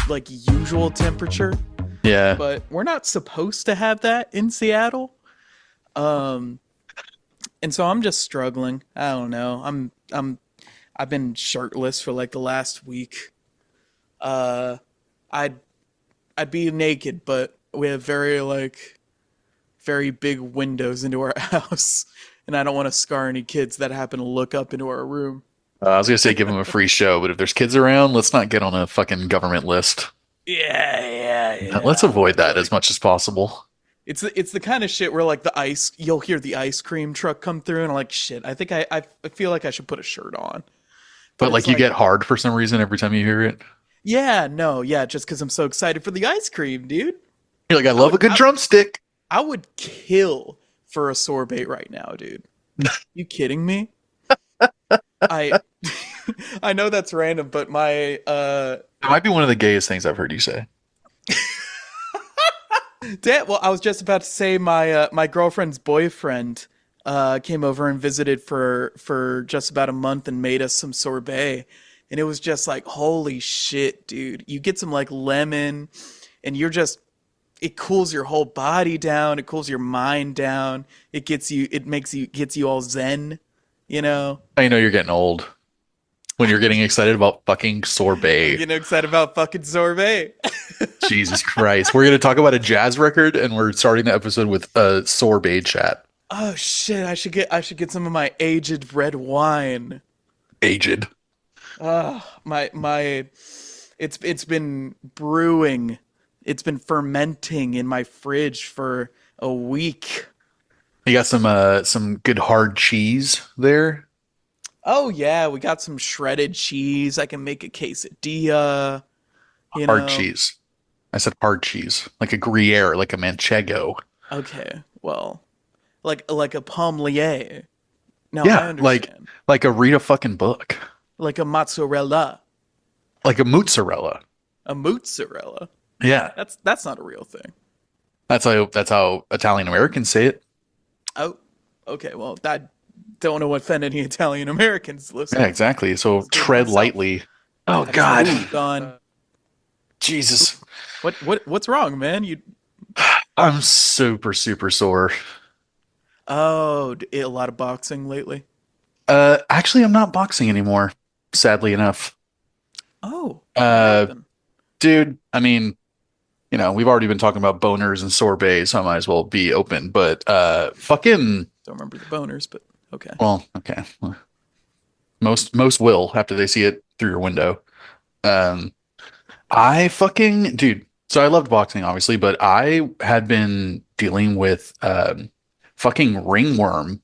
like usual temperature, Yeah. but we're not supposed to have that in Seattle. Um, and so I'm just struggling. I don't know. I've been shirtless for like the last week. Uh, I'd I'd be naked, but we have very big windows into our house, and I don't want to scar any kids that happen to look up into our room. I was gonna say give them a free show, but if there's kids around, let's not get on a fucking government list. Let's avoid that as Like much as possible. it's the kind of shit where like you'll hear the ice cream truck come through, and I'm like, shit. I think I feel like I should put a shirt on, but But it's like you like, get hard for some reason every time you hear it. yeah, no, yeah, just because I'm so excited for the ice cream, dude. You're like, I I love would a good I, drumstick. I would kill for a sorbet right now, dude. You kidding me? I I know that's random, but my It might be one of the gayest things I've heard you say. dad. Well, I was just about to say my girlfriend's boyfriend came over and visited for just about a month and made us some sorbet, and it was just like, holy shit, dude! You get some like lemon, and it cools your whole body down. It cools your mind down. Gets you all zen, you know. I know you're getting old when you're getting excited about fucking I'm sorbet. getting excited about fucking sorbet. Jesus Christ. We're gonna talk about a jazz record and we're starting the episode with a sorbet chat. Oh shit! I should get some of my aged red wine. Aged. My it's been brewing. It's been fermenting in my fridge for a week. You got some good hard cheese there. Oh yeah, we got some shredded cheese. I can make a quesadilla, you Hard know. cheese. I said hard cheese. Like a Gruyere, like a Manchego. Okay, well, like a pomme. Now I Yeah, understand. like a read a fucking book. Like a mozzarella, Like a mozzarella. a mozzarella. Yeah. That's not a real thing. That's how Italian Americans say it. Oh, okay. Well, I don't want to offend any Italian Americans Yeah, listening. exactly. I So was doing it tread myself. lightly. Oh I just God. moved on. Jesus. What's wrong, man? You I'm super, super sore. a lot of boxing lately. Actually, I'm not boxing anymore, sadly enough. Oh, what Uh, happened? dude, I mean, we've already been talking about boners and sorbet, so I might as well be open. But fucking, Don't remember the boners, but okay. well, okay. Most will after they see it through your window. Um, I fucking, dude. So I loved boxing, obviously, but I had been dealing with fucking ringworm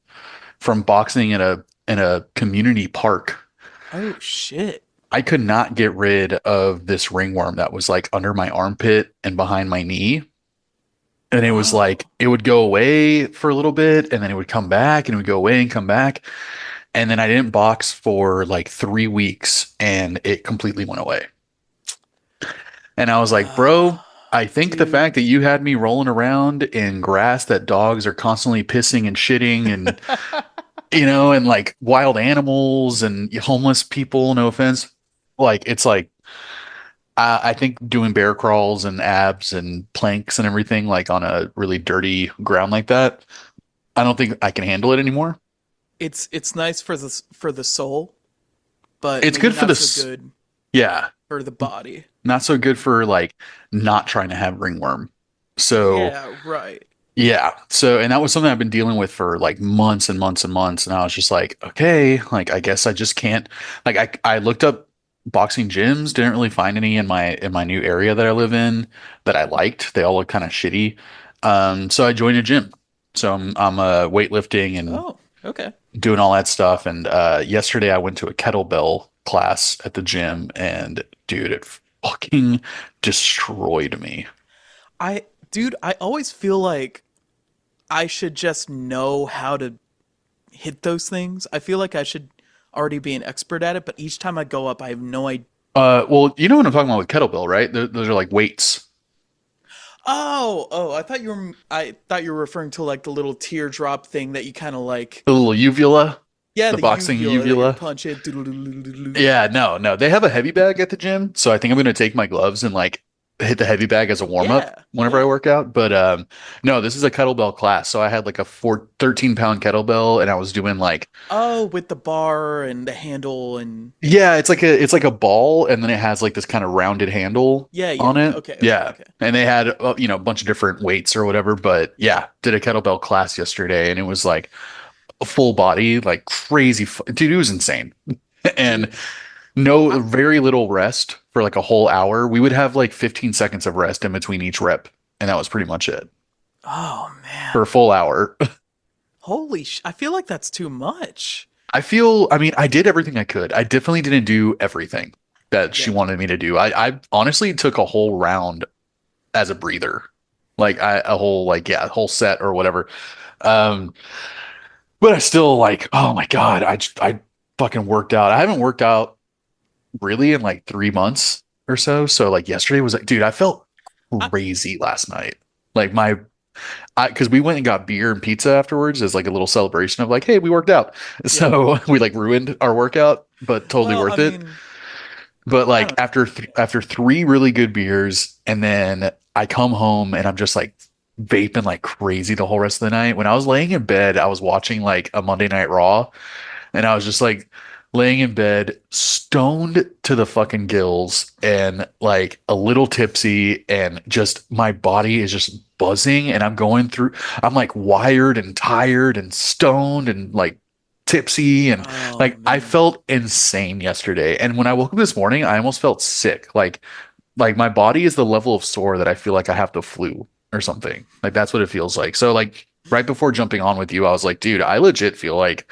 from boxing in a community park. Oh shit. I could not get rid of this ringworm that was like under my armpit and behind my knee. And it was Oh. like it would go away for a little bit and then it would come back and it would go away and come back. And then I didn't box for like 3 weeks and it completely went away. And I was like, bro, Ah, I think the dude. fact that you had me rolling around in grass that dogs are constantly pissing and shitting and like wild animals and homeless people, no offense. Like, it's like, I think doing bear crawls and abs and planks and everything, like on a really dirty ground like that, I don't think I can handle it anymore. It's nice for the soul, but It's maybe good for not the, so good yeah, for the body. not so good for like not trying to have ringworm. So, Yeah, right. yeah. So, and that was something I've been dealing with for like months and months and months. And I was just like, okay, like I guess I just can't. Like I looked up boxing gyms, didn't really find any in my new area that I live in that I liked. They all look kind of shitty. So I joined a gym. So I'm weightlifting and Oh, okay. doing all that stuff. And yesterday I went to a kettlebell class at the gym, and dude, it fucking destroyed me. Dude, I always feel like I should just know how to hit those things. I feel like I should already be an expert at it, but each time I go up, I have no idea. Well, you know what I'm talking about with kettlebell, right? Those are like weights. Oh, I thought you were referring to like the little teardrop thing that you kind of like. The little uvula. Yeah, the the boxing uvula that you're uvula. punching. Doodle-doodle-doodle-doodle. Yeah, no, no. They have a heavy bag at the gym, so I think I'm gonna take my gloves and like hit the heavy bag as a warm up Yeah, whenever I yeah. work out. But no, this is a kettlebell class. So I had like a 13-pound kettlebell and I was doing like Oh, with the bar and the handle and yeah, it's like a ball and then it has like this kind of rounded handle yeah, yeah, on yeah. it. Okay, okay, Yeah. okay. And they had a bunch of different weights or whatever, but yeah, did a kettlebell class yesterday and it was like a full body, like crazy dude, it was insane. And Dude, no, I, very little rest for like a whole hour. We would have like 15 seconds of rest in between each rep, and that was pretty much it oh for man. a full hour. I feel like that's too much. I mean, I did everything I could. I definitely didn't do everything that she Yeah. wanted me to do. I honestly took a whole round as a breather, like a whole, like, yeah, whole set or whatever. Um, but I still like, oh my God, I fucking worked out. I haven't worked out really in like 3 months or so. So like yesterday was like, dude, I felt I, crazy last night. Like because we went and got beer and pizza afterwards as like a little celebration of like, hey, we worked out. yeah. So we like ruined our workout, but totally Well, I worth it. mean, But I like don't know. after three really good beers, and then I come home and I'm just like vaping like crazy the whole rest of the night. When I was laying in bed, I was watching like a Monday Night Raw, and I was just like laying in bed, stoned to the fucking gills and like a little tipsy, and just my body is just buzzing. And I'm like wired and tired and stoned and like tipsy. And Oh like I man. felt insane yesterday. And when I woke up this morning, I almost felt sick. Like my body is the level of sore that I feel like I have the flu or something. Like that's what it feels like. So like right before jumping on with you, I was like, dude, I legit feel like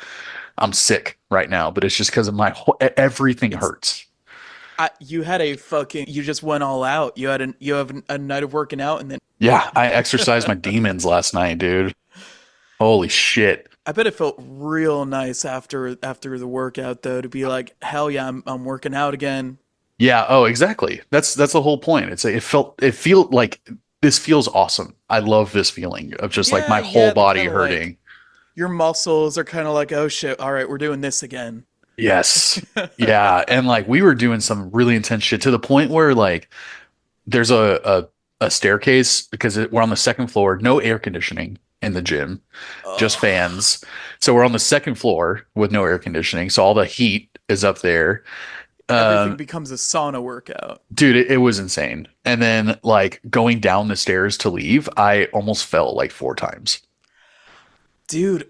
I'm sick right now, but it's just because of everything It's hurts. you had a fucking you just went all out. You have a night of working out and then Yeah, I exercised my demons last night, dude. Holy shit. I bet it felt real nice after the workout though to be like, hell yeah, I'm working out again. Yeah, oh, exactly. That's the whole point. It feel like this feels awesome. I love this feeling of just like Yeah, my whole yeah, the body kind of like hurting. your muscles are kind of like, oh shit, all right, we're doing this again. Yes. Yeah, and like we were doing some really intense shit to the point where like there's a staircase because we're on the second floor, no air conditioning in the gym, just Ugh. fans. So we're on the second floor with no air conditioning. So all the heat is up there. Everything Um, becomes a sauna workout. dude, it was insane. And then like going down the stairs to leave, I almost fell like four times. Dude,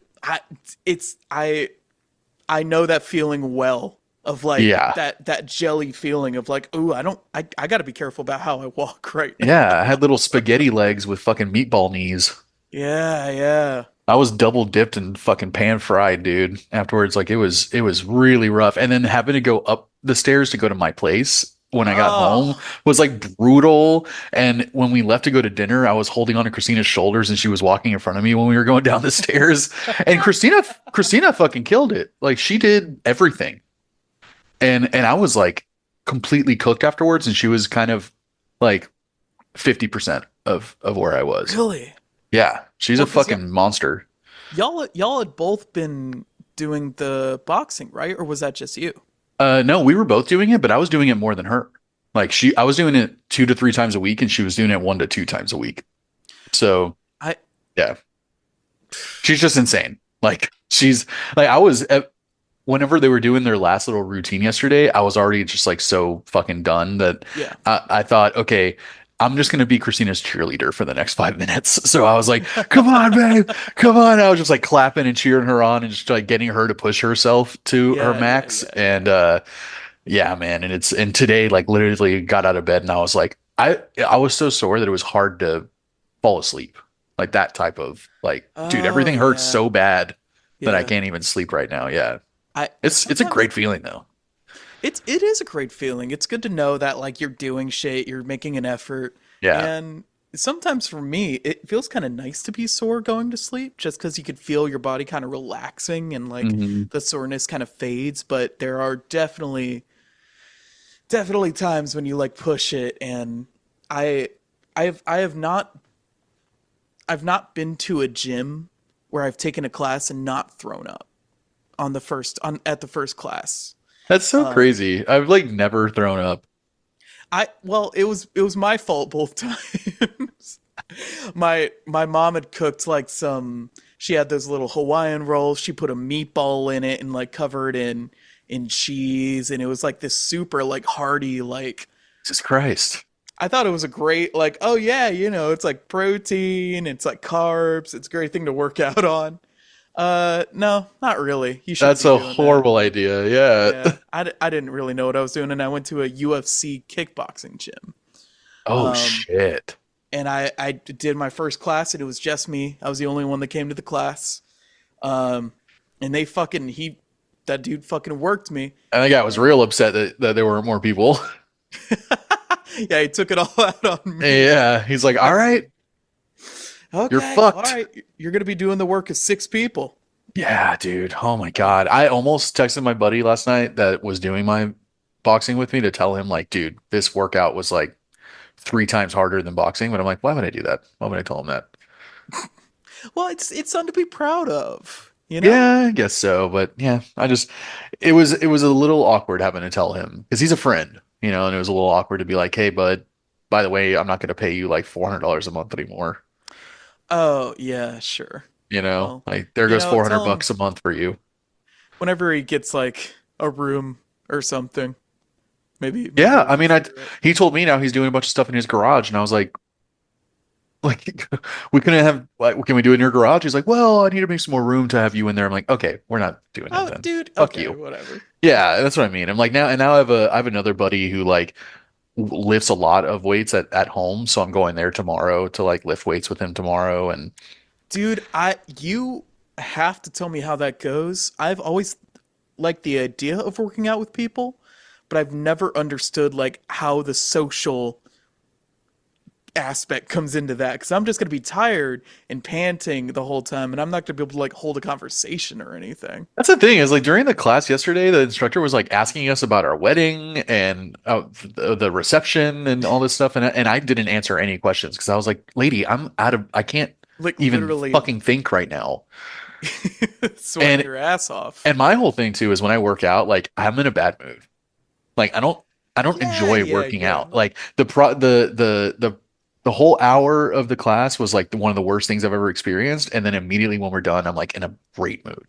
it's I know that feeling well of like Yeah. that jelly feeling of like, ooh, I got to be careful about how I walk right now. Yeah. I had little spaghetti legs with fucking meatball knees. Yeah, yeah. I was double dipped and fucking pan fried, dude. Afterwards, like it was really rough. And then having to go up the stairs to go to my place when I got home Oh. was like brutal. And when we left to go to dinner, I was holding on to Christina's shoulders and she was walking in front of me when we were going down the stairs. And Christina fucking killed it. Like she did everything. And I was like completely cooked afterwards, and she was kind of like 50% of where I was. Really? Yeah, she's a Well, cuz fucking monster. y'all had both been doing the boxing, right? Or was that just you? No, we were both doing it, but I was doing it more than her. Like I was doing it 2 to 3 times a week, and she was doing it 1 to 2 times a week. So I yeah, she's just insane. Like she's like whenever they were doing their last little routine yesterday, I was already just like so fucking done that yeah. I thought, okay, I'm just gonna be Christina's cheerleader for the next 5 minutes. So I was like, come on, babe, come on. I was just like clapping and cheering her on and just like getting her to push herself to her Yeah, yeah, max. yeah, And yeah. yeah, man. And today, like literally got out of bed and I was like, I was so sore that it was hard to fall asleep. Like that type of like, dude, Oh, everything hurts yeah. so bad that I Yeah. can't even sleep right now. Yeah. I It's a sometimes great feeling though. it is a great feeling. It's good to know that like you're doing shit, you're making an effort, Yeah. and sometimes for me, it feels kind of nice to be sore going to sleep just because you could feel your body kind of relaxing and like Hmm. the soreness kind of fades. But there are definitely times when you like push it, and I I have not I've not been to a gym where I've taken a class and not thrown up. on the first on at the first class. That's so Um, crazy. I've like never thrown up. it was my fault both times. My mom had cooked like some. She had those little Hawaiian rolls. She put a meatball in it and like covered in cheese, and it was like this super like hearty like. Jesus Christ. I thought it was a great like, oh yeah, it's like protein, it's like carbs, it's a great thing to work out on. No, not really. You shouldn't That's be a doing that. horrible idea. Yeah. Yeah, I didn't really know what I was doing, and I went to a UFC kickboxing gym. Oh Um, shit. and I did my first class, and it was just me. I was the only one that came to the class. Um, and that dude fucking worked me. I think I was real upset that there weren't more people. Yeah, he took it all out on me. Yeah. He's like, all I right, you're Okay, all fucked. right, you're gonna be doing the work of six people. Yeah, dude. Oh my God. I almost texted my buddy last night that was doing my boxing with me to tell him, like, dude, this workout was like 3 times harder than boxing. But I'm like, why would I do that? Why would I tell him that? Well, it's something to be proud of, you know? Yeah, I guess so. But yeah, it was a little awkward having to tell him because he's a friend, and it was a little awkward to be like, hey, bud, by the way, I'm not going to pay you like $400 a month anymore. Oh, yeah, sure. Well, Like there goes 400 tell him bucks a month for you. whenever he gets like a room or something, maybe Yeah, he'll I mean, consider it. he told me now he's doing a bunch of stuff in his garage, and I was like, we couldn't have like, can we do it in your garage? He's like, well, I need to make some more room to have you in there. I'm like, okay, we're not doing it Oh, then. dude, Fuck okay, you. whatever. Yeah, that's what I mean. I'm like now I have another buddy who like lifts a lot of weights at home, so I'm going there tomorrow to like lift weights with him tomorrow, and Dude, you have to tell me how that goes. I've always liked the idea of working out with people, but I've never understood like how the social aspect comes into that because I'm just gonna be tired and panting the whole time, and I'm not gonna be able to like hold a conversation or anything. that's the thing is like during the class yesterday, the instructor was like asking us about our wedding and the reception and all this stuff, and I didn't answer any questions because I was like, lady, I can't Like even literally fucking think right now. sweating And your ass off. and my whole thing too is when I work out, like I'm in a bad mood. Like I don't Yeah, enjoy yeah, working yeah. out. Like the whole hour of the class was like one of the worst things I've ever experienced. And then immediately when we're done, I'm like in a great mood.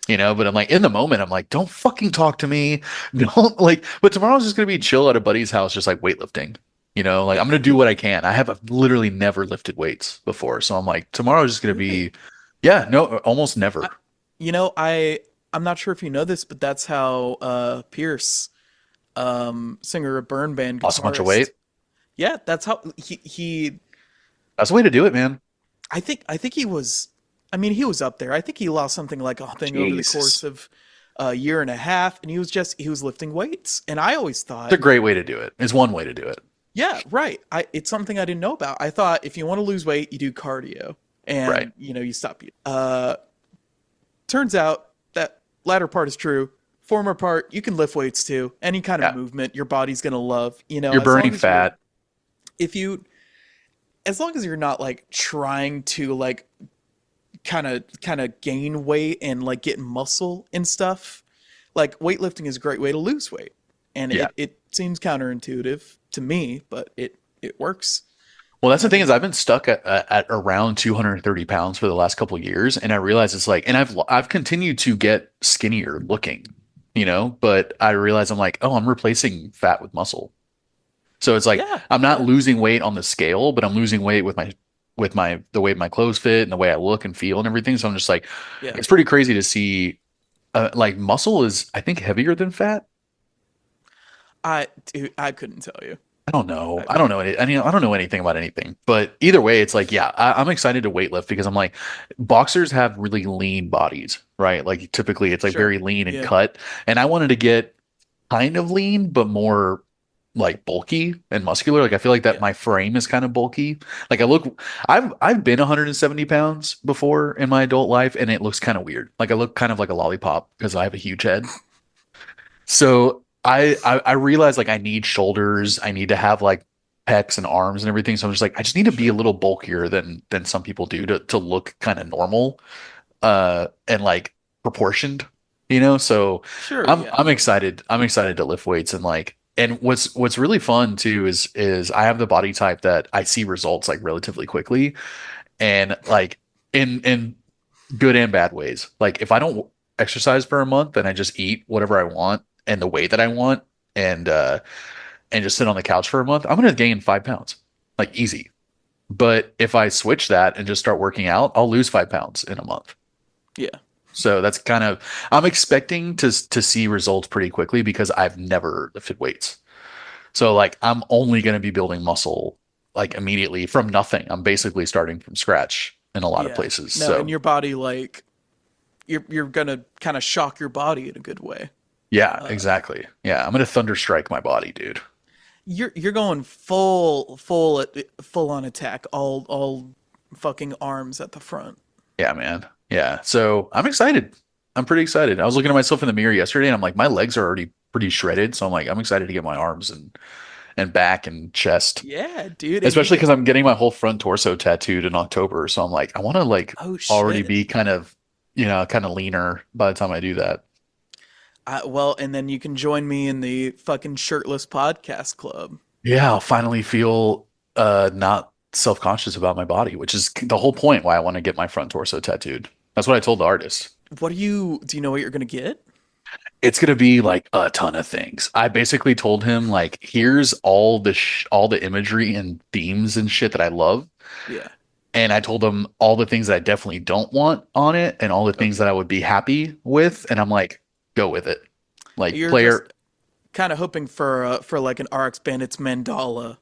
But I'm like in the moment, I'm like, don't fucking talk to me. Don't like, but tomorrow's just gonna be chill at a buddy's house, just like weightlifting. Like I'm Yeah, gonna do what I can. I have literally never lifted weights before. So I'm like, tomorrow's just gonna really. be, yeah, no, almost I, never. I'm not sure if you know this, but that's how Pierce, singer of Burn Band Lost a bunch of guitarist. weight. Yeah, that's how he That's the way to do it, man. I think he was. I mean, he was up there. I think he lost something like a thing over the course Jesus. of a year and a half, and he was lifting weights. And I always It's a thought, great way to do it. It's one way to do it. yeah, right. It's something I didn't know about. I thought if you want to lose weight, you do cardio, Right. and you stop. Turns out that latter part is true. Former part, you can lift weights too. Any kind of Yeah. movement your body's gonna love. You're As long burning as you're fat. if you as long as you're not like trying to like kind of gain weight and like get muscle and stuff. Like weightlifting is a great way to lose weight, and Yeah. it seems counterintuitive to me, but it works. Well, that's the thing And is I've been stuck at around 230 pounds for the last couple of years, and I realize it's like, and I've continued to get skinnier looking, but I realize I'm like, oh, I'm replacing fat with muscle. So it's like yeah, I'm not yeah, losing weight on the scale, but I'm losing weight with my the way my clothes fit and the way I look and feel and everything. So I'm just like, yeah. it's pretty crazy to see. Like muscle is, I think, heavier than fat. I couldn't tell you. I don't know. I I don't couldn't. know any. I mean, I don't know anything about anything. But either way, it's like, yeah, I'm excited to weightlift because I'm like, boxers have really lean bodies, right? Like typically, it's like Sure. very lean and Yeah. cut, and I wanted to get kind of lean, but more like bulky and muscular. Like I feel like that Yeah. my frame is kind of bulky. Like I've been 170 pounds before in my adult life, and it looks kind of weird. Like I look kind of like a lollipop because I have a huge head. So I realize like I need shoulders. I need to have like pecs and arms and everything. So I'm just like I just need to be a Sure. little bulkier than some people do to look kind of normal and like proportioned. you know? So Sure, I'm yeah. I'm excited. I'm excited to lift weights and like and what's really fun too is I have the body type that I see results like relatively quickly and like in good and bad ways. Like if I don't exercise for a month and I just eat whatever I want and the way that I want and uh and just sit on the couch for a month, I'm gonna gain 5 pounds. Like easy. But if I switch that and just start working out, I'll lose 5 pounds in a month. Yeah. So that's kind of I'm expecting to see results pretty quickly because I've never lifted weights. So like I'm only going to be building muscle like immediately from nothing. I'm basically starting from scratch in a lot of Yeah. places. No, and So your body like you're gonna kind of shock your body in a good way. yeah, Uh, exactly. Yeah, I'm going to thunder strike my body, dude. you're going full on attack, all fucking arms at the front. Yeah, man. Yeah. So I'm excited. I'm pretty excited. I was looking at myself in the mirror yesterday and I'm like, my legs are already pretty shredded. So I'm like, I'm excited to get my arms and back and chest. Yeah, dude, and you Especially get because I'm getting my whole front torso tattooed in October. So I'm like, I want to like oh already shit. be kind of, kind of leaner by the time I do that. Well, and then you can join me in the fucking shirtless podcast club. Yeah, I'll finally feel not self-conscious about my body, which is the whole point why I want to get my front torso tattooed. That's what I told the artist. Do you know what you're gonna get? It's gonna be like a ton of things. I basically told him like, here's all the imagery and themes and shit that I love. Yeah. And I told him all the things that I definitely don't want on it and all the things Okay. that I would be happy with. And I'm like, go with it. Like You're player. just kind of hoping for like an RX Bandits mandala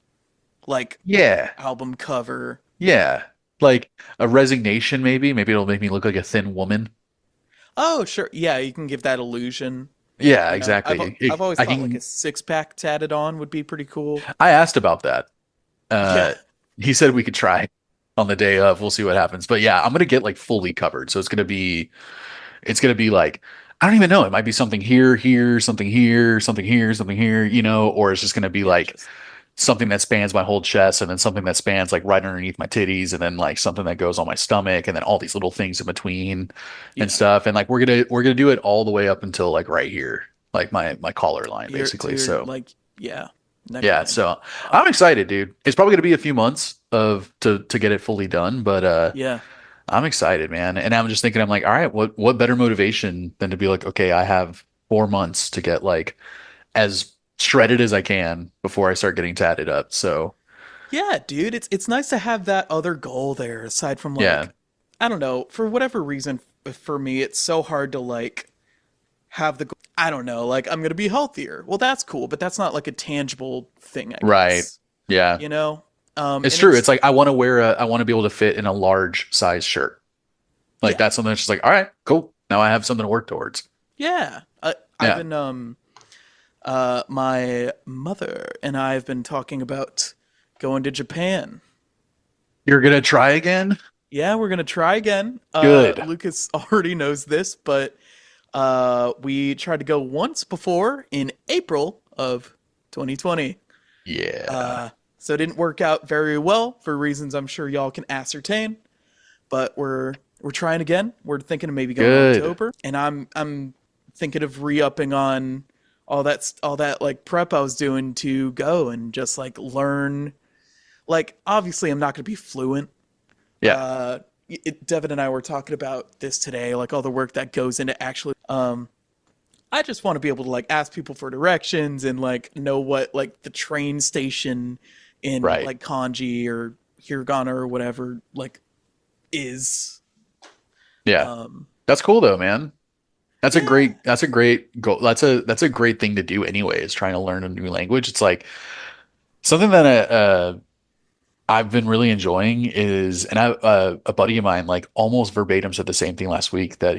like Yeah. album cover. Yeah. Like a resignation, maybe. Maybe it'll make me look like a thin woman. Oh, sure. Yeah, you can give that illusion. Yeah, You know, exactly. I've always I thought like a can, six pack tatted on would be pretty cool. I asked about that. Yeah. Uh, he said we could try on the day of. We'll see what happens. But yeah, I'm gonna get like fully covered. So it's gonna be like, I don't even know. It might be something here, here, something here, something here, something here, or it's just gonna be Yeah, like just something that spans my whole chest and then something that spans like right underneath my titties and then like something that goes on my stomach and then all these little things in between and yeah. stuff. And like we're gonna do it all the way up until like right here, like my collar line You're basically. to So like yeah, yeah, neckline. so I'm Fuck. excited, dude. It's probably gonna be a few months of to get it fully done, but Yeah. I'm excited, man. And I'm just thinking, I'm like, all right, what better motivation than to be like, okay, I have 4 months to get like as shredded as I can before I start getting tatted up. So Yeah, dude, it's nice to have that other goal there aside from yeah, like I don't know, for whatever reason for me it's so hard to like have the I don't know, like I'm going to be healthier. Well, that's cool, but that's not like a tangible thing, I right. guess. Yeah. You know? It's And true. It's it's like I want to be able to fit in a large size shirt. Like yeah. that's something that's just like, all right, cool. Now I have something to work towards. Yeah. I've Yeah. been my mother and I have been talking about going to Japan. You're gonna try again? Yeah, we're gonna try again. Good. Lucas already knows this, but we tried to go once before in April of 2020. Yeah. So it didn't work out very well for reasons I'm sure y'all can ascertain. But we're trying again. We're thinking of maybe going Good. October, and I'm thinking of re-upping on all that like prep I was doing to go and just like learn. Like obviously I'm not going to be fluent. Yeah. Devin and I were talking about this today, like all the work that goes into actually. I just want to be able to like ask people for directions and like know what like the train station in Right. like kanji or hiragana or whatever like is. Yeah. Um, That's cool though, man. yeah, That's a great goal. That's a great thing to do anyway, is trying to learn a new language. It's like something that I've been really enjoying is, and a buddy of mine like almost verbatim said the same thing last week that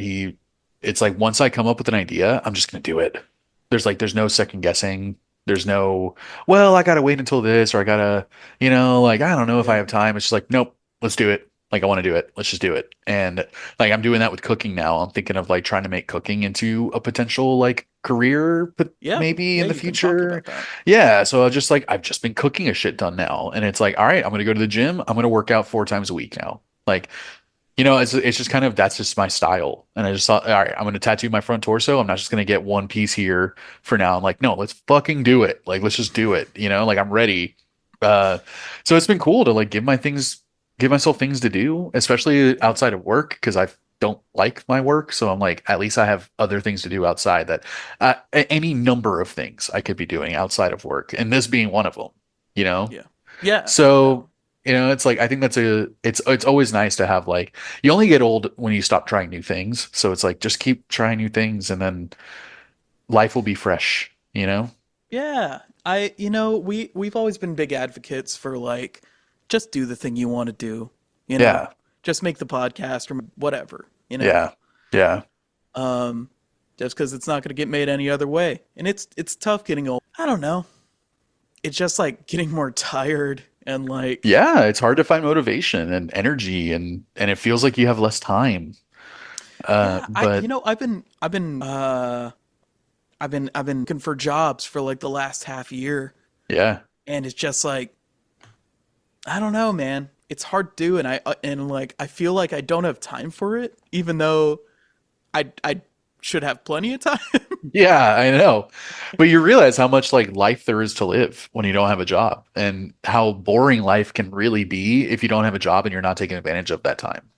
it's like once I come up with an idea, I'm just gonna do it. There's no second guessing. There's no, well, I gotta wait until this or I gotta, like I don't know if I yeah, have time. It's just like, nope, let's do it. Like I want to do it. Let's just do it. And like I'm doing that with cooking now. I'm thinking of like trying to make cooking into a potential like career, but yeah, maybe yeah. in the You've been talking future. about that. Yeah, so I've just been cooking a shit ton now, and it's like, all right, I'm gonna go to the gym. I'm gonna work out 4 times a week now. Like It's just kind of that's just my style. And I just thought, all right, I'm gonna tattoo my front torso. I'm not just gonna get one piece here for now. I'm like, no, let's fucking do it. Like, let's just do it. Like I'm ready. Uh, so it's been cool to like give myself things to do, especially outside of work, because I don't like my work. So I'm like, at least I have other things to do outside that any number of things I could be doing outside of work, and this being one of them, you know? Yeah. Yeah. Yeah. So, it's like I think it's always nice to have like you only get old when you stop trying new things. So it's like just keep trying new things and then life will be fresh, you know? Yeah. We've always been big advocates for like just do the thing you want to do, you know. Yeah. Just make the podcast or whatever, you know. Yeah. Yeah. Um just cuz it's not going to get made any other way. And it's tough getting old. I don't know. It's just like getting more tired and like Yeah, it's hard to find motivation and energy and it feels like you have less time. yeah, I you But know, I've been looking for jobs for like the last half year, yeah. and it's just like I don't know, man. It's hard to do, and I feel like I don't have time for it, even though I should have plenty of time. Yeah, I know. But you realize how much like life there is to live when you don't have a job and how boring life can really be if you don't have a job and you're not taking advantage of that time.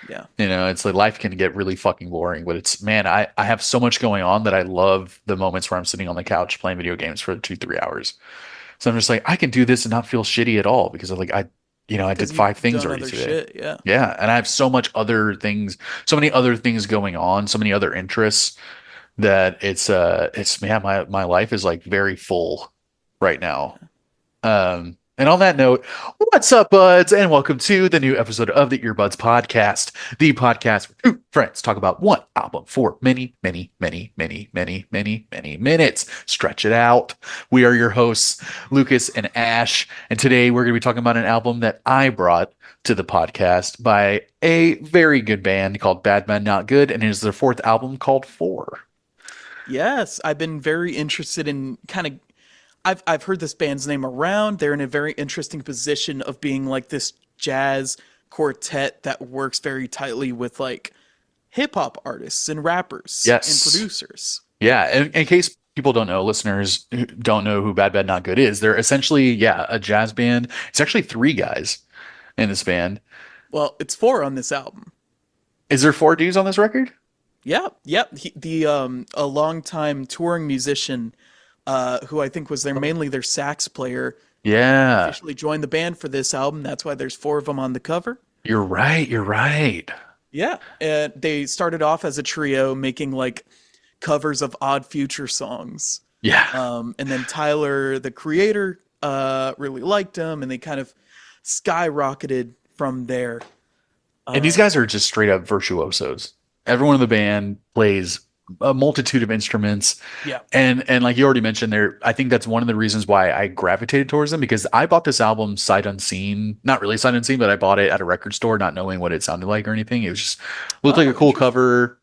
Yeah, It's like life can get really fucking boring, but it's man, I have so much going on that I love the moments where I'm sitting on the couch playing video games for 2, 3 hours. So I'm just like, I can do this and not feel shitty at all because I did because you've five things done already other today. shit. Yeah, Yeah, and I have so many other things going on, so many other interests that it's man, my life is like very full right now. And on that note, what's up, buds? And welcome to the new episode of the Earbuds Podcast, the podcast where two friends talk about one album for many, many, many, many, many, many, many minutes. Stretch it out. We are your hosts, Lucas and Ash, and today we're going to be talking about an album that I brought to the podcast by a very good band called Bad Bad Not Good, and it is their fourth album called Four. yes, I've been very interested in kind of. I've heard this band's name around. They're in a very interesting position of being like this jazz quartet that works very tightly with like hip hop artists and rappers and Yes. producers. Yeah, in case people don't know, listeners who don't know who Bad Bad Not Good is, they're essentially, yeah, a jazz band. It's actually three guys in this band. Well, it's four on this album. Is there four dudes on this record? Yeah, yep. The a longtime touring musician, who I think was mainly their sax player, Yeah, officially joined the band for this album. That's why there's four of them on the cover. you're right. You're right. Yeah, they started off as a trio, making like covers of Odd Future songs. Yeah. And then Tyler, the creator, really liked them, and they kind of skyrocketed from there. And these guys are just straight up virtuosos. Everyone in the band plays a multitude of instruments. Yeah, And like you already mentioned there, I think that's one of the reasons why I gravitated towards them because I bought this album sight unseen, not really sight unseen, but I bought it at a record store, not knowing what it sounded like or anything. It was just looked like a oh, cool interesting. cover,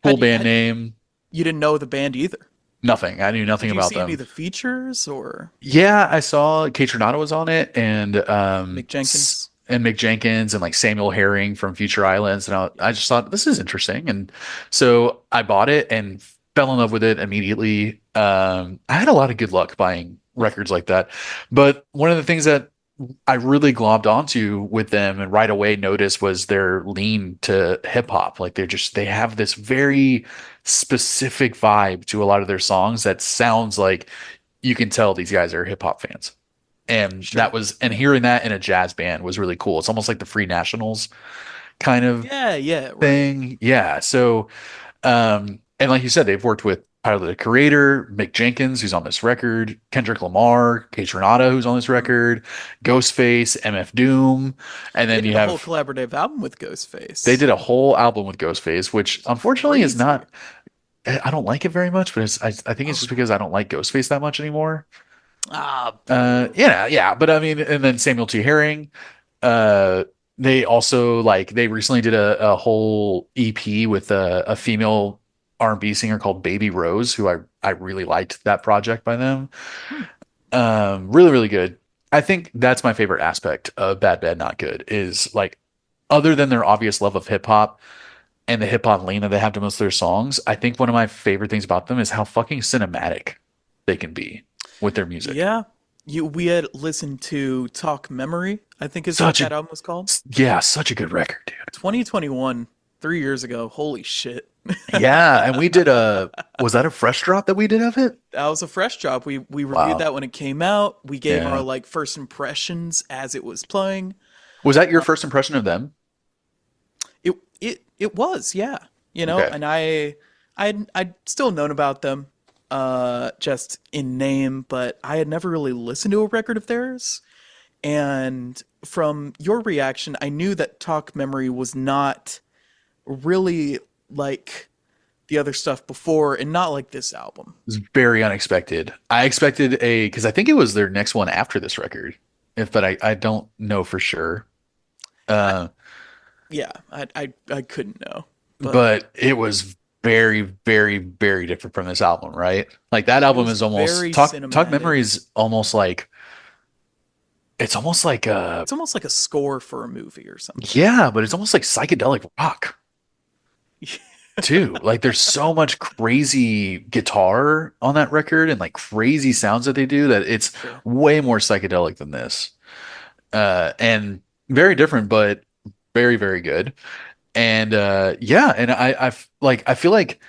cool Had you band had name. you didn't know the band either? Nothing. I knew nothing Did you about see any them. of the features or Yeah, I saw Kate Tronado was on it Mick Jenkins? and Mick Jenkins and like Samuel Herring from Future Islands. And I just thought this is interesting. And so I bought it and fell in love with it immediately. I had a lot of good luck buying records like that. But one of the things that I really globbed onto with them and right away noticed was their lean to hip hop. Like they have this very specific vibe to a lot of their songs that sounds like you can tell these guys are hip hop fans. Sure. And hearing that in a jazz band was really cool. It's almost like the Free Nationals kind of Yeah, yeah, right. thing. Yeah. So, and like you said, they've worked with Tyler, the Creator, Mick Jenkins, who's on this record, Kendrick Lamar, Kate Renata, who's on this Mhm. record, Ghostface, MF Doom, and They then did you a whole have collaborative album with they Ghostface. did a whole album with Ghostface, which It's unfortunately is crazy. not. I don't like it very much, but I think it's just Okay. because I don't like Ghostface that much anymore. Ah, boo. Yeah, yeah, but I mean, and then Samuel T. Herring. Uh, they also like they recently did a whole EP with a female R&B singer called Baby Rose, who I really liked that project by them. Hmm. Really, really good. I think that's my favorite aspect of Bad Bad Not Good is like other than their obvious love of hip hop and the hip hop lean that they have to most of their songs, I think one of my favorite things about them is how fucking cinematic they can be with their music. Yeah. We had listened to Talk Memory, I think is what Such that a album was called. yeah, such a good record, dude. 2021, 3 years ago. Holy shit. Yeah, and we did a was that a fresh drop that we did of it? That was a fresh drop. We reviewed Wow. that when it came out. We gave our Yeah. like first impressions as it was playing. Was that your first impression of them? It was, yeah. Okay. And I'd still known about them just in name, but I had never really listened to a record of theirs. And from your reaction, I knew that Talk Memory was not really like the other stuff before and not like this album. It was very unexpected. I expected a because I think it was their next one after this record. If but I don't know for sure. I, Uh yeah, I couldn't know. But but it was very, very, very different from this album, right? Like that it album was is almost very Talk cinematic. Memories almost like it's almost like It's almost like a score for a movie or something. yeah, but it's almost like psychedelic rock too. Like there's so much crazy guitar on that record and like crazy sounds that they do that it's Sure. way more psychedelic than this. And very different, but very, very good. And yeah, and I feel like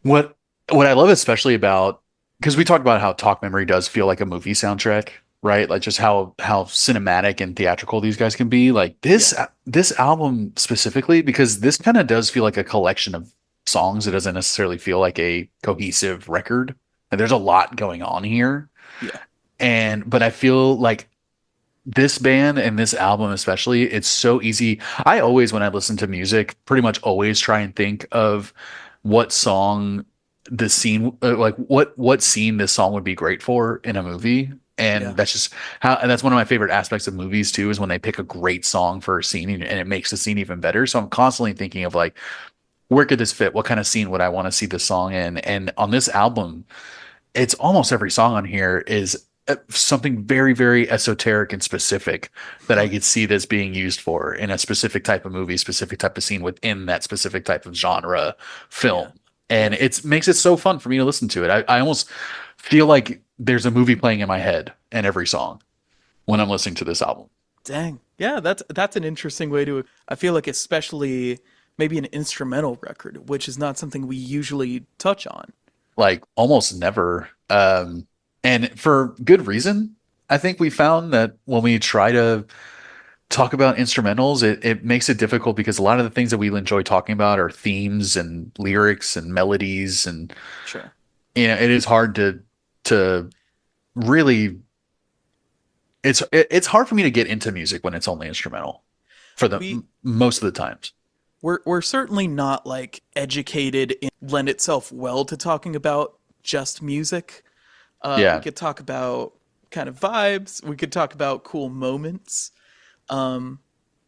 what what I love especially about because we talked about how Talk Memory does feel like a movie soundtrack, right? Like just how cinematic and theatrical these guys can be. Like Yeah. this album specifically, because this kind of does feel like a collection of songs. It doesn't necessarily feel like a cohesive record. And there's a lot going on here. Yeah. And but I feel like this band and this album especially, it's so easy. I always, when I listen to music, pretty much always try and think of what song the scene, like what scene this song would be great for in a movie. And Yeah. that's just how, and that's one of my favorite aspects of movies too, is when they pick a great song for a scene and it makes the scene even better. So I'm constantly thinking of like, where could this fit? What kind of scene would I want to see this song in? And on this album, it's almost every song on here is something very, very esoteric and specific that I could see this being used for in a specific type of movie, specific type of scene within that specific type of genre film. Yeah. And Yeah. it makes it so fun for me to listen to it. I almost feel like there's a movie playing in my head in every song when I'm listening to this album. Dang. Yeah, that's an interesting way to I feel like especially maybe an instrumental record, which is not something we usually touch on. Like almost never. And for good reason. I think we found that when we try to talk about instrumentals, it makes it difficult because a lot of the things that we enjoy talking about are themes and lyrics and melodies and Sure. it is hard to really it's hard for me to get into music when it's only instrumental for the We most of the times. we're certainly not like educated and lend itself well to talking about just music. We Yeah. could talk about kind of vibes. We could talk about cool moments. Um,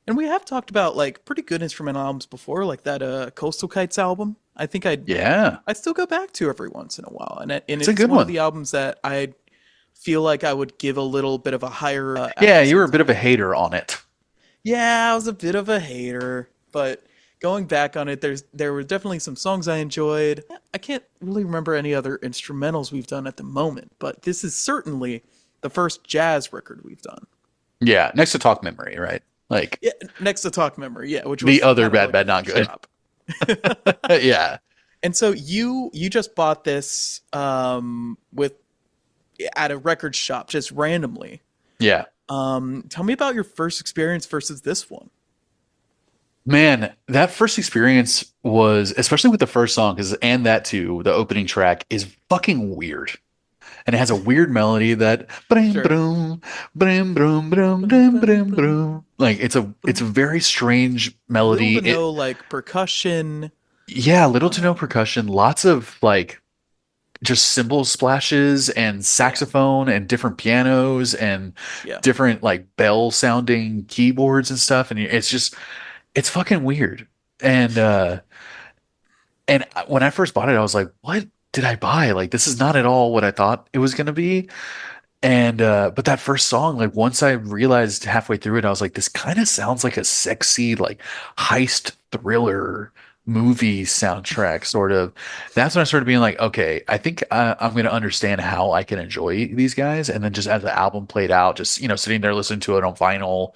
and we have talked about like pretty good instrumental albums before, like that Coastal Kites album. I think Yeah. I still go back to every once in a while, and It's a it's good one of one. the albums that I feel like I would give a little bit of a higher Yeah, you were a emphasis bit of a on. hater on it. Yeah, I was a bit of a hater, but going back on it, there were definitely some songs I enjoyed. I can't really remember any other instrumentals we've done at the moment, but this is certainly the first jazz record we've done. Yeah, next to Talk Memory, right? Like Yeah, next to Talk Memory, yeah, which the was other kind of Bad like a Bad Not first Good. drop. Yeah. And so you just bought this with at a record shop just randomly. Yeah. Tell me about your first experience versus this one. Man, that first experience was, especially with the first song, because and that too, the opening track is fucking weird. And it has a weird melody that brim Sure. brum brim brum brum Bum, brim bum, brim bum, brum. Like it's a bum. very strange Little melody. to no like percussion. Yeah, little to no Um, percussion, lots of like just cymbal splashes and yeah, saxophone and different pianos and yeah, different like bell sounding keyboards and stuff. And it's just it's fucking weird. And when I first bought it, I was like, what did I buy? Like, this is not at all what I thought it was going to be. And but that first song, like once I realized halfway through it, I was like, this kind of sounds like a sexy, like heist thriller movie soundtrack, sort of. That's when I started being like, okay, I think I'm going to understand how I can enjoy these guys. And then just as the album played out, just sitting there listening to it on vinyl,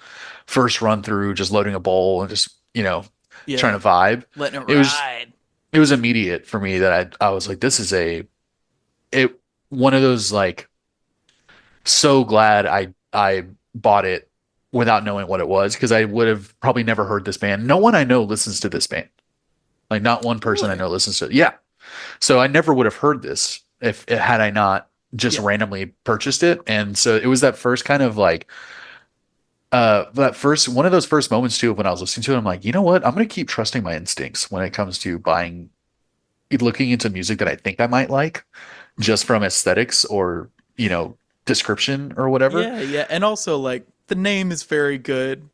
first run through, just loading a bowl and just trying Yeah, to vibe. letting it It was ride. it was immediate for me that I was like, this is it one of those like so glad I bought it without knowing what it was because I would have probably never heard this band. No one I know listens to this band. Like not one person I Really? know listens to it. Yeah. So I never would have heard this if had I not just Yeah, randomly purchased it. And so it was that first kind of like that first one of those first moments too when I was listening to it, I'm like, you know what? I'm gonna keep trusting my instincts when it comes to buying looking into music that I think I might like just from aesthetics or, description or whatever. yeah, yeah. And also, like, the name is very good.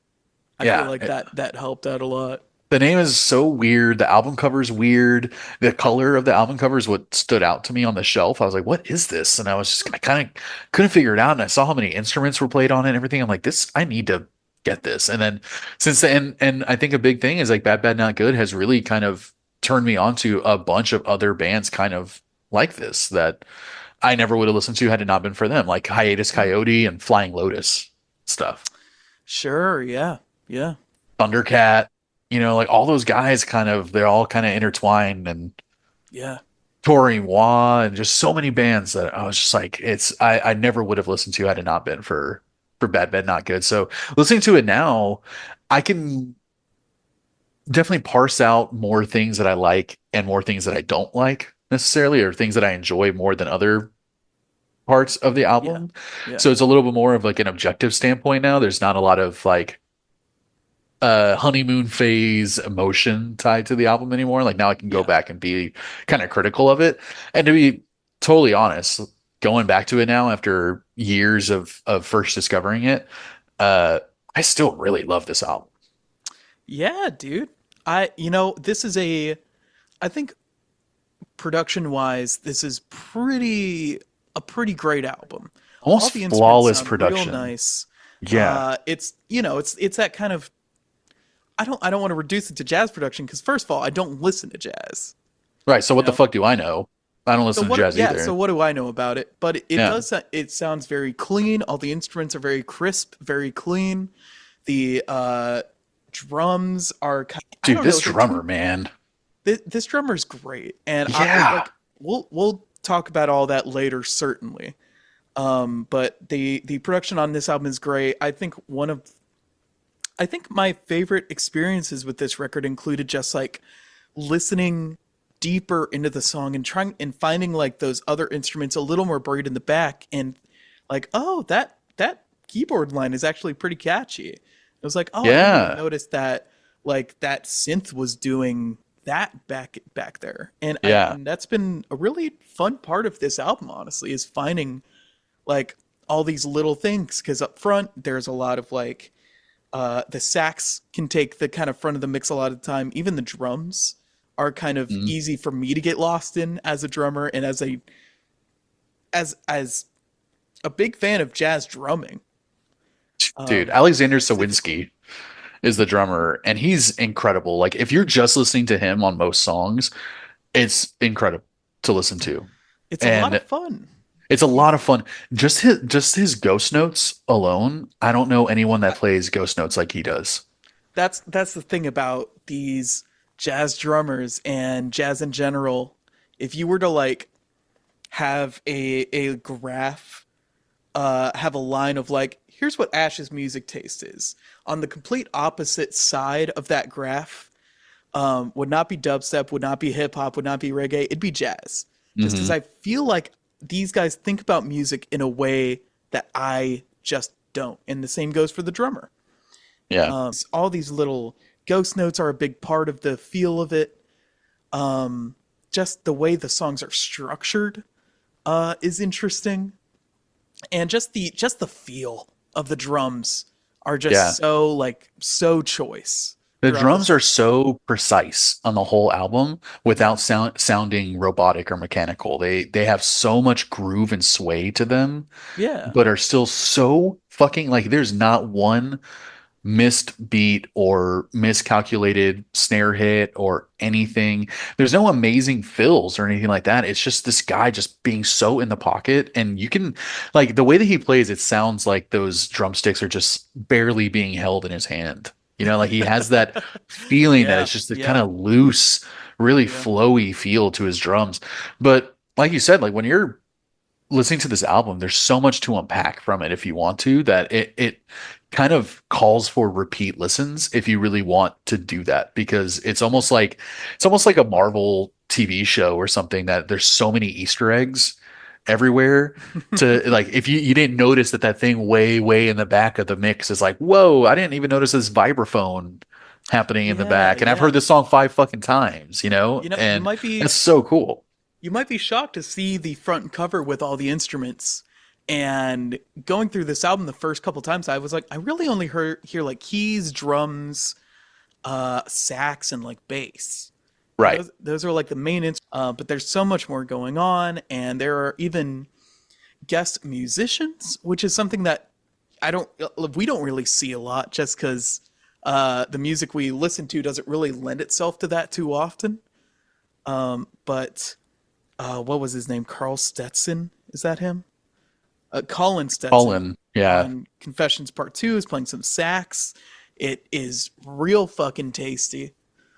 I feel Yeah. like that helped out a lot. The name is so weird. The album cover is weird. The color of the album cover is what stood out to me on the shelf. I was like, what is this? And I kind of couldn't figure it out. And I saw how many instruments were played on it and everything. I'm like, this, I need to get this. And then since then, and I think a big thing is like Bad Bad Not Good has really kind of turned me on to a bunch of other bands kind of like this that I never would have listened to had it not been for them, like Hiatus Mm. Coyote and Flying Lotus stuff. Sure, yeah, yeah, Thundercat, like all those guys kind of they're all kind of intertwined and yeah, Tori Moi and just so many bands that I was just like I never would have listened to had it not been for Bad Bad Not Good. So listening to it now, I can definitely parse out more things that I like and more things that I don't like necessarily or things that I enjoy more than other parts of the yeah, album. yeah, So it's a little bit more of like an objective standpoint now. There's not a lot of like honeymoon phase emotion tied to the album anymore. Like now I can go yeah, back and be kind of critical of it. And to be totally honest, going back to it now after years of first discovering it, uh, I still really love this album. yeah, dude. This is I think production wise, this is a pretty great album. All Almost the instruments flawless sound real production. nice. Yeah. It's that kind of I don't want to reduce it to jazz production because first of all, I don't listen to jazz. Right. So You what the know, fuck do I know? I don't listen to jazz so either. what do I know about it? But it Yeah. does it sounds very clean. All the instruments are very crisp, very clean. The drums are I Dude, don't know, this they're drummer, too man. this drummer's great. And I Yeah. like we'll talk about all that later certainly. But the production on this album is great. I think my favorite experiences with this record included just like listening deeper into the song and trying and finding like those other instruments a little more buried in the back and like, oh, that keyboard line is actually pretty catchy. It was like, oh, I didn't even Yeah. notice that like that synth was doing that back there. Yeah. And that's been a really fun part of this album, honestly, is finding like all these little things because up front there's a lot of like the sax can take the kind of front of the mix a lot of the time. Even the drums are kind of Mhm. easy for me to get lost in as a drummer and as a big fan of jazz drumming. Dude, Alexander Specifically, Sawinski is the drummer, and he's incredible. Like if you're just listening to him on most songs, it's incredible to listen to. it's a lot of And fun. it's a He's lot of fun. Just his ghost notes alone. I don't know anyone that I, plays ghost notes like he does. that's the thing about these jazz drummers and jazz in general. If you were to like have a graph have a line of like, here's what Ash's music taste is. On the complete opposite side of that graph would not be dubstep, would not be hip hop, would not be reggae. It'd be jazz. Just because Hmm. I feel like these guys think about music in a way that I just don't. And the same goes for the drummer. Yeah. All these little ghost notes are a big part of the feel of it. Just the way the songs are structured is interesting. And just the feel of the drums are Yeah. just so like so choice. The throughout drums this. are so precise on the whole album Yeah, without sounding robotic or mechanical. They have so much groove and sway to them, yeah, but are still so fucking like there's not one missed beat or miscalculated snare hit or anything. There's no amazing fills or anything like that. It's just this guy just being so in the pocket. And you can, like, the way that he plays, it sounds like those drumsticks are just barely being held in his hand. Like he has that feeling that yeah, it's just a kind yeah, of loose, really yeah, flowy feel to his drums. But like you said, like when you're listening to this album, there's so much to unpack from it if you want to, that it kind of calls for repeat listens if you really want to do that, because yeah. it's almost like a Marvel TV show or something, that there's so many Easter eggs everywhere to like if you didn't notice that thing way in the back of the mix is like, whoa, I didn't even notice this vibraphone happening in the Yeah, back, and I've heard yeah. this song 5 fucking times, You know, and that's so cool. you might be shocked to see the front cover with all the instruments. And going through this album the first couple times, I was like, I really only hear like keys, drums, sax, and like bass. And Right. those are like the main instruments. But there's so much more going on, and there are even guest musicians, which is something that I don't we don't really see a lot, just because the music we listen to doesn't really lend itself to that too often. But what was his name? Carl Stetson, is that him? Colin Stetson Colin, yeah. on Confessions Part Two is playing some sax. It is real fucking tasty.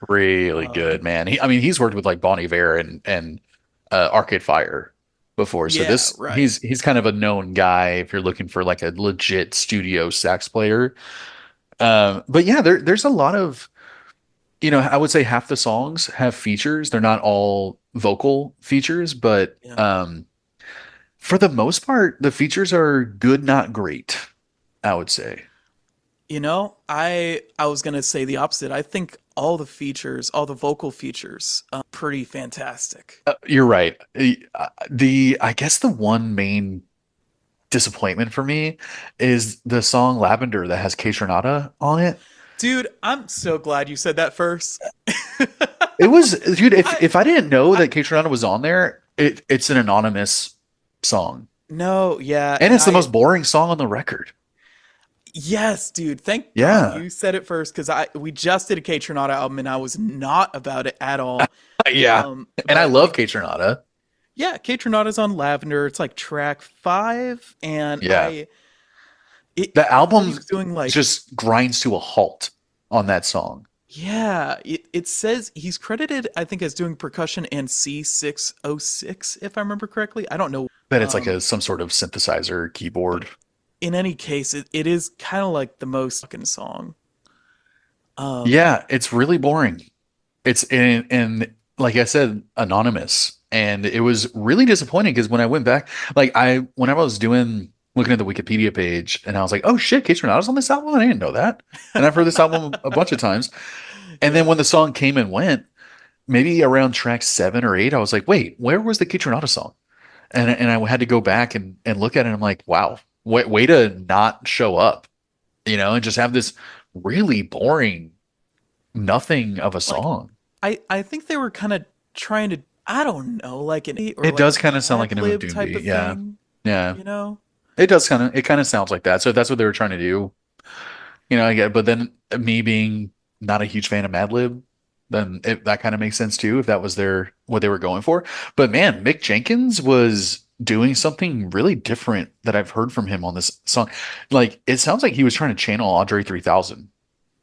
Really good, Um, man. I mean, he's worked with like Bon Iver and Arcade Fire before, so yeah, this right. he's kind of a known guy if you're looking for like a legit studio sax player. But yeah, there's a lot of, I would say half the songs have features. They're not all vocal features, but Yeah. for the most part, the features are good, not great, I would say. I was gonna say the opposite. I think all the features, all the vocal features, pretty fantastic. You're right. I guess the one main disappointment for me is the song Lavender that has Kaytranada on it. Dude, I'm so glad you said that first. It was, dude, I, if I didn't know I, that Kaytranada was on there, it's an anonymous song. no, yeah, And and it's the most boring song on the record. yes, dude, thank God Yeah. you said it first, because we just did a K Tronada album and I was not about it at all. Yeah. And I But love Kaytranada. yeah, K Tronada's on Lavender. It's like track 5, and Yeah. The he said he album was doing like, just grinds to a halt on that song. yeah, it says he's credited, I think, as doing percussion and C606, if I remember correctly. I don't know. That it's like Um, some sort of synthesizer but keyboard. in any case, it is kind of like the most fucking song. Um, Yeah, it's really boring. It's and like I said, anonymous. And it was really disappointing because when I went back, like when I was looking at the Wikipedia page, and I was like, oh shit, Kate Renata's on this album? I didn't know that. And I've heard this album a bunch of times. And then yeah, when the song came and went, maybe around track 7 or 8, I was like, wait, where was the Kate Renata song? And I had to go back and look at it, and I'm like, wow, way to not show up, and just have this really boring nothing of a like song. I think they were kind of trying to, I don't know, like an or It like does a kind of sound like Mad an Lib type Umadundi. of Yeah. thing, Yeah. you know? It kind of sounds like that. So if that's what they were trying to do, I get, but then me being not a huge fan of Madlib, then that kind of makes sense too, if that was what they were going for. But man, Mick Jenkins was doing something really different that I've heard from him on this song. Like it sounds like he was trying to channel Andre 3000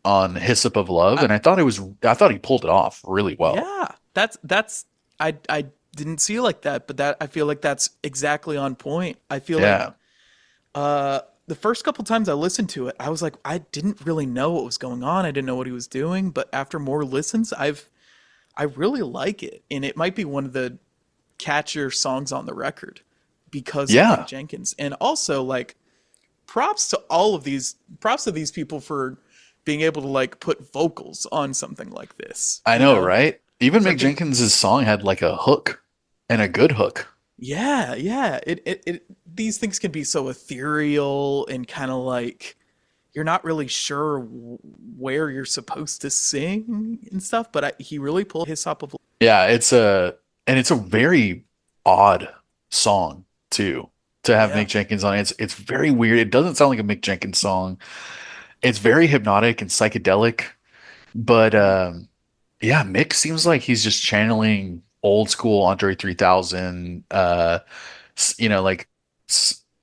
on Hyssop of Love, I, and I thought he pulled it off really well. yeah, that's I didn't see it like that, but that I feel like that's exactly on point. I feel like Yeah. the first couple times I listened to it, I was like, I didn't really know what was going on. I didn't know what he was doing, but after more listens, I really like it, and it might be one of the catchier songs on the record because of Mick Yeah. Jenkins. And also, like, props to these people for being able to like put vocals on something like this, I you know, know? right? Even Because I Mick think, Jenkins's song had like a hook, and a good hook. yeah, these things can be so ethereal and kind of like, you're not really sure where you're supposed to sing and stuff, but he really pulled his top of. Yeah, it's a very odd song too to have Yeah. Mick Jenkins on it. It's very weird. It doesn't sound like a Mick Jenkins song. It's very hypnotic and psychedelic, but Hmm. yeah, Mick seems like he's just channeling old school Andre 3000 like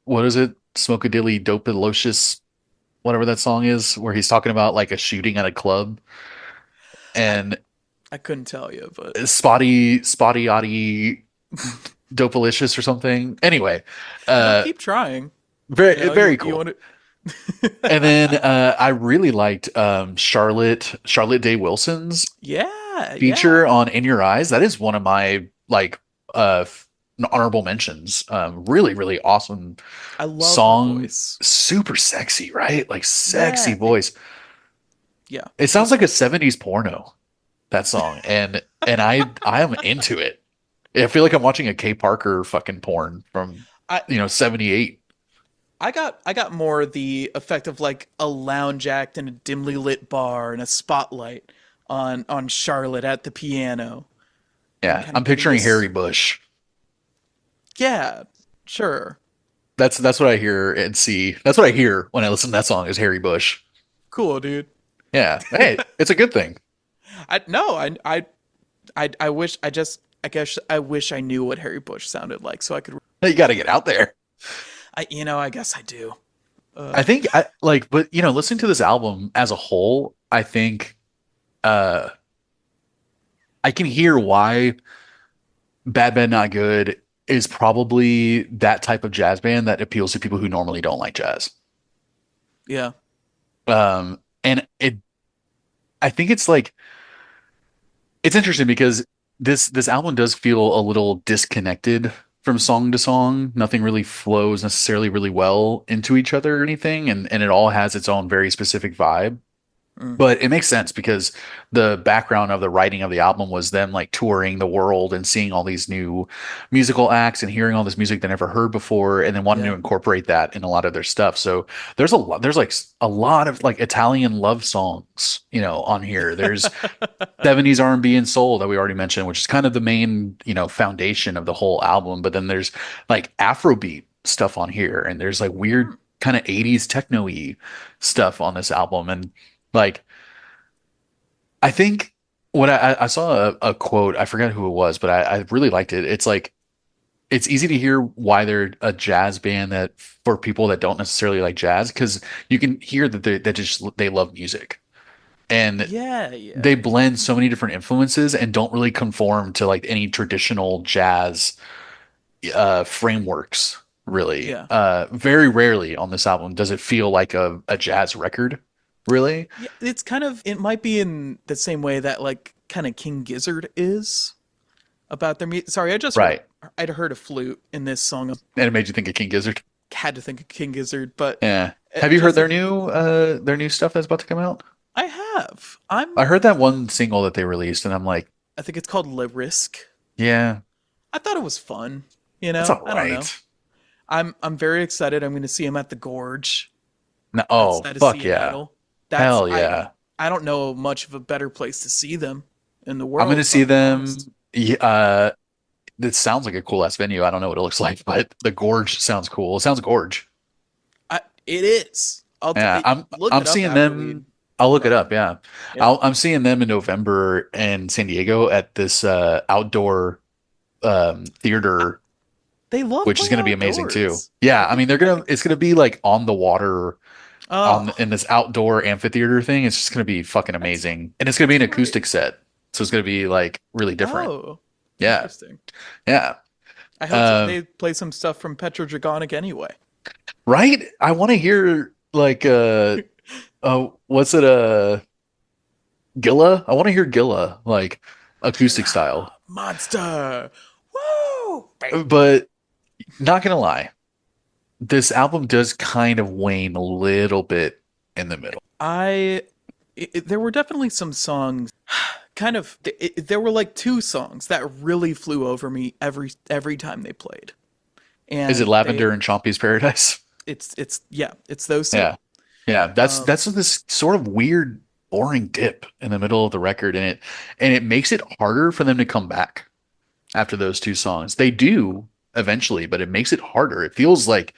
what is it? Smokadilly Dopalocious, whatever that song is, where he's talking about like a shooting at a club I and I couldn't tell you, but spotty oddy Dopalicious or something. Anyway, no, uh, keep trying. You very know, very you cool. want And to. then I really liked Charlotte Day Wilson's Yeah, feature yeah. on In Your Eyes. That is one of my like honorable mentions. Really really awesome I love her song, voice. super sexy, right? Like sexy Yeah, voice. yeah. It sounds This like a one. 70s porno, that song. And I am into it. I feel like I'm watching a Kay Parker fucking porn from, I 78. I got more the effect of like a lounge act in a dimly lit bar and a spotlight on Charlotte at the piano and Yeah, kind I'm of getting picturing Harry this. Bush. Yeah, sure. That's what I hear and see. That's what I hear when I listen to that song is Harry Bush. Cool, dude. Yeah. Hey, it's a good thing. I no, I wish I guess I wish I knew what Harry Bush sounded like so I could. You got to get out there. I guess I do. I Uh, think I like, but listening to this album as a whole, I think uh I can hear why Bad Bad Not Good is probably that type of jazz band that appeals to people who normally don't like jazz. yeah, And I think it's like it's interesting because this album does feel a little disconnected from song to song. Nothing really flows necessarily really well into each other or anything, and it all has its own very specific vibe. mm, But it makes sense because the background of the writing of the album was them like touring the world and seeing all these new musical acts and hearing all this music they never heard before, and then wanting to yeah. incorporate that in a lot of their stuff. So there's like a lot of like Italian love songs, on here. There's 70s R&B and soul that we already mentioned, which is kind of the main, foundation of the whole album. But then there's like Afrobeat stuff on here, and there's like weird Hmm. kind of 80s techno-y stuff on this album. And like I think what I saw a quote, I forgot who it was, but I really liked it. It's like it's easy to hear why they're a jazz band that for people that don't necessarily like jazz, because you can hear that they love music. And Yeah, yeah, they blend so many different influences and don't really conform to like any traditional jazz frameworks, really. yeah. Very rarely on this album does it feel like a jazz record, really. Yeah, it's kind of it might be in the same way that like kind of King Gizzard is about their music. Sorry, Right. I'd heard a flute in this song. And it made you think of King Gizzard. Had to think of King Gizzard, but Yeah. Have you heard just their new stuff that's about to come out? I have. I heard that one single that they released and I'm like, I think it's called Le Risk. yeah, I thought it was fun. that's all I don't know. right. I'm very excited. I'm going to see him at the Gorge No, oh, outside of fuck yeah. Seattle. That's Hell yeah. I don't know much of a better place to see them in the I'm world, gonna if I'm see being them. honest. Yeah, this sounds like a cool ass venue. I don't know what it looks like, but the Gorge sounds cool. It sounds gorge. It is. Yeah, Look I'm it up seeing after we. them. I'll look it But up. Yeah, yeah, I'm seeing them in November in San Diego at this outdoor I, theater, they love which is playing going to be amazing too. outdoors. Yeah, I I think mean they're great. it's gonna be like on the water on Oh, in this outdoor amphitheater thing. It's just gonna be fucking that's amazing, and it's gonna be that's an great. acoustic set, so it's gonna be like really different. Oh, Yeah, interesting. yeah. I hope so. Um, They play some stuff from Petrodragonic anyway. right? I want to hear like what's it Gilla? I want to hear Gilla like acoustic style. Killer monster. Woo! But not gonna lie, this album does kind of wane a little bit in the middle. I there were definitely some songs kind of there were like two songs that really flew over me every time they played. Is it And they Lavender and Chompy's Paradise? it's yeah, it's those two. Yeah. Yeah, Um, that's this sort of weird, boring dip in the middle of the record, and it makes it harder for them to come back after those two songs. They do eventually, but it makes it harder. It feels like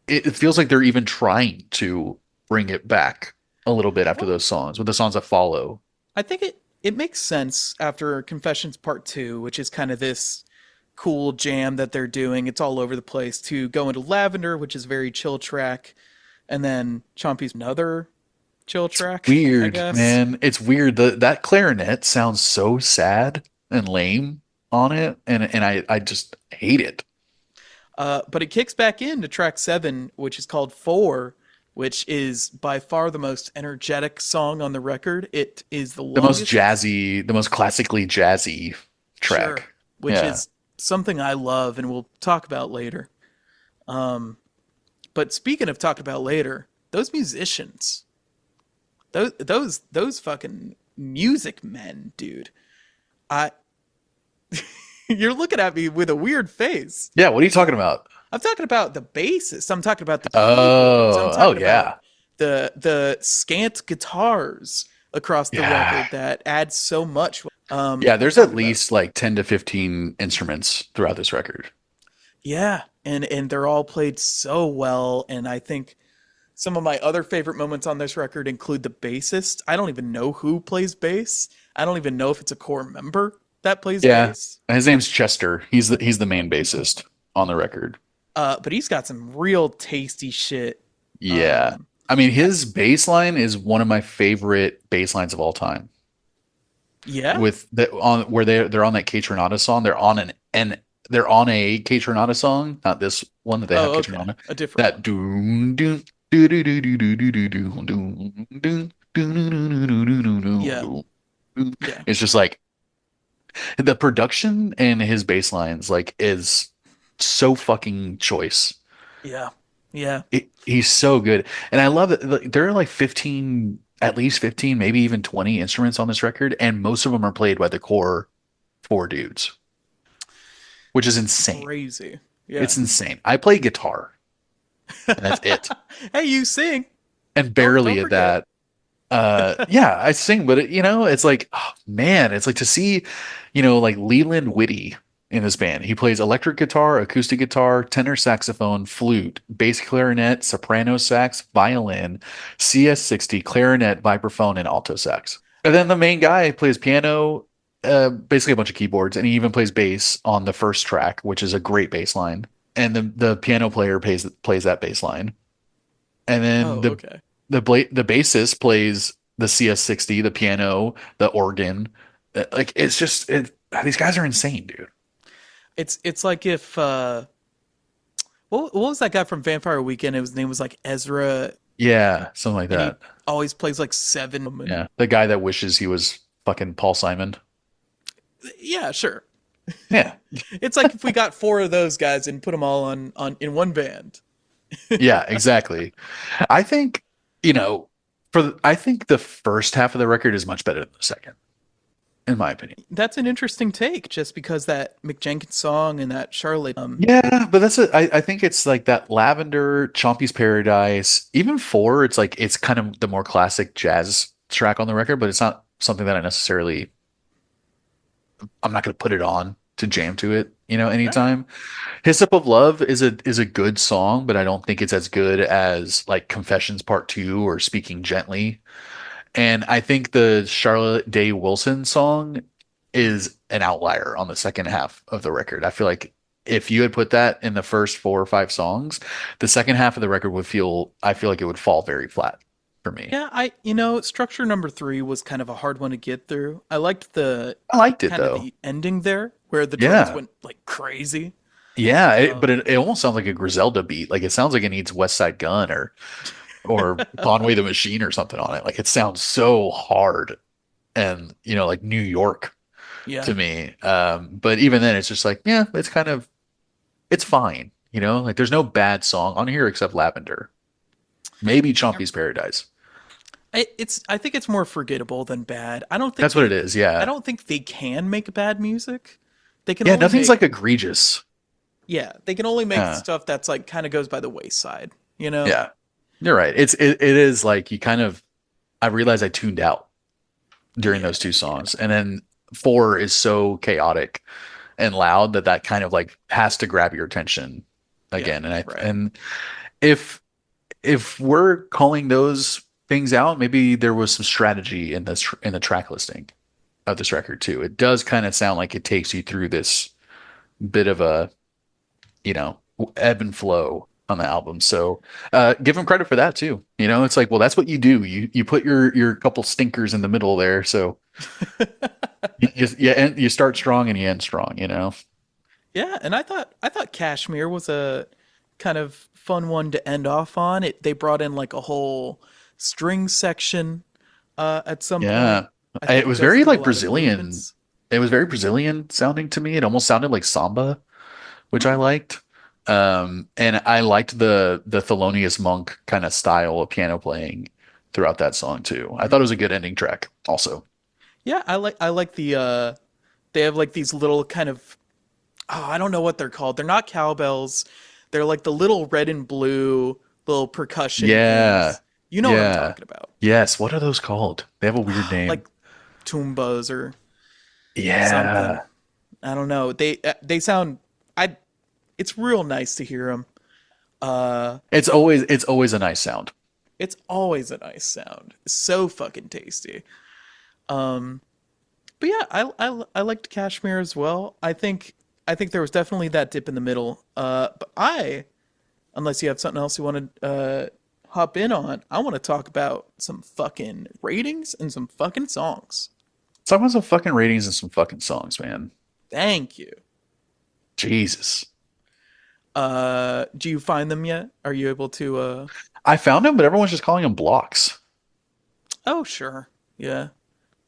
they're even trying to bring it back a little bit after well, those songs, with the songs that follow. I think it makes sense after Confessions Part 2, which is kind of this cool jam that they're doing. It's all over the place to go into Lavender, which is a very chill track, and then Chompy's another chill track, I Weird, guess. man. It's weird. That clarinet sounds so sad and lame on it, and I just hate it. But it kicks back into track 7, which is called 4, which is by far the most energetic song on the record. It is the longest, The most classically jazzy sure, track. which Yeah. is something I love and we'll talk about later. Um, but speaking of talk about later, those musicians, those fucking music men, dude. I You're looking at me with a weird face. Yeah, what are you talking about? I'm talking about the bassist. I'm talking about the keyboards. I'm Oh talking about yeah. the scant guitars across the Yeah. record that add so much. Yeah, I'm there's at talking about least like 10 to 15 instruments throughout this record. yeah, and they're all played so well. And I think some of my other favorite moments on this record include the bassist. I don't even know who plays bass. I don't even know if it's a core member that plays Yeah. bass. His name's Chester. He's the main bassist on the record. But he's got some real tasty shit. Yeah. Um, I mean, ha- his bass line is one of my favorite bass lines of all time. yeah. With the on where they're on that Kate Renata song. They're on a Kate Renata song, not this one that they have Oh, Kate okay. Renata. A different That one. doom doom doo doo doo doo doo doo doo doo doom doom doo doo doo doo doo doo doo Yeah. doo doo. Yeah. It's just like the production and his bass lines like is so fucking choice. Yeah. Yeah. He's so good. And I love that like, there are like 15, at least 15, maybe even 20 instruments on this record, and most of them are played by the core four dudes, which is insane. Crazy. Yeah. It's insane. I play guitar, and that's it. Hey, you sing. And Don't barely at forget. that. Yeah, I sing, but it's like, oh, man, it's like to see, like Leland Whitty in this band. He plays electric guitar, acoustic guitar, tenor saxophone, flute, bass clarinet, soprano sax, violin, CS60, clarinet, vibraphone, and alto sax. And then the main guy plays piano, basically a bunch of keyboards, and he even plays bass on the first track, which is a great bass line. And the piano player plays that bass line. And then Oh, okay. the bassist plays the CS60, the piano, the organ. Like it's just these guys are insane, dude. It's like if what was that guy from Vampire Weekend? His name was like Ezra, Yeah, something like and he that. always plays like seven. And Yeah, the guy that wishes he was fucking Paul Simon. yeah, sure. Yeah, It's like if we got four of those guys and put them all on in one band. yeah, exactly. I think you know I think the first half of the record is much better than the second, in my opinion. That's an interesting take, just because that Mick Jenkins song and that Charlotte. Yeah, but I think it's like that Lavender, Chompy's Paradise, even four, it's like it's kind of the more classic jazz track on the record, but it's not something that I'm not gonna put it on to jam to it, All right. anytime. His Sip of Love is a good song, but I don't think it's as good as like Confessions Part Two or Speaking Gently. And I think the Charlotte Day Wilson song Mm. is an outlier on the second half of the record. I feel like if you had put that in the first four or five songs, the second half of the record I feel like it would fall very flat for me. Yeah, structure number 3 was kind of a hard one to get through. I liked the I liked it kind of though. the ending there where the drums Yeah. went like crazy. Yeah, but Um, it almost sounds like a Griselda beat. Like it sounds like it needs West Side Gun or Conway the Machine or something on it. Like it sounds so hard and like New York yeah. to me. But even then it's just like, yeah, it's fine. Like there's no bad song on here except Lavender. Maybe Chompy's Paradise. I think it's more forgettable than bad. That's what it is. I Yeah. don't think they can make bad music. They can Yeah, only nothing's make like egregious. yeah, they can only make Yeah. stuff that's like kind of goes by the wayside, you know? Yeah. You're right. It is like you kind of I realized I tuned out during Yeah, those two yeah, songs. And then four is so chaotic and loud that that kind of like has to grab your attention yeah, again. And I right. and if we're calling those things out, maybe there was some strategy in this in the track listing of this record too. It does kind of sound like it takes you through this bit of a, you know, ebb and flow on the album. So give them credit for that too. You know, it's like, well, that's what you do. You put your couple stinkers in the middle there. So you start strong and you end strong, you know? Yeah, and I thought Kashmir was a kind of fun one to end off on. They brought in like a whole string section at some point. Yeah. I think It it was goes very through a like lot of Brazilian. movements. It was very Brazilian sounding to me. It almost sounded like samba, which I Hmm. liked. And I liked the Thelonious Monk kind of style of piano playing throughout that song too. I thought it was a good ending track also. Yeah, I like the they have like these little kind of, oh, I don't know what they're called. They're not cowbells. They're like the little red and blue little percussion Yeah. things. You know what I'm Yeah. talking about. Yes. What are those called? They have a weird name. Like tumbas or something. Yeah. I don't know. They sound, I it's real nice to hear them. Uh It's always a nice sound. it's always a nice sound. So fucking tasty. Um but yeah, I liked Kashmir as well. I think there was definitely that dip in the middle. But unless you have something else you want to hop in on, I want to talk about some fucking ratings and some fucking songs. Talk about some fucking ratings and some fucking songs, man. Thank you. Jesus. Do you find them yet? Are you able to I found them, but everyone's just calling them blocks. Oh, sure. Yeah.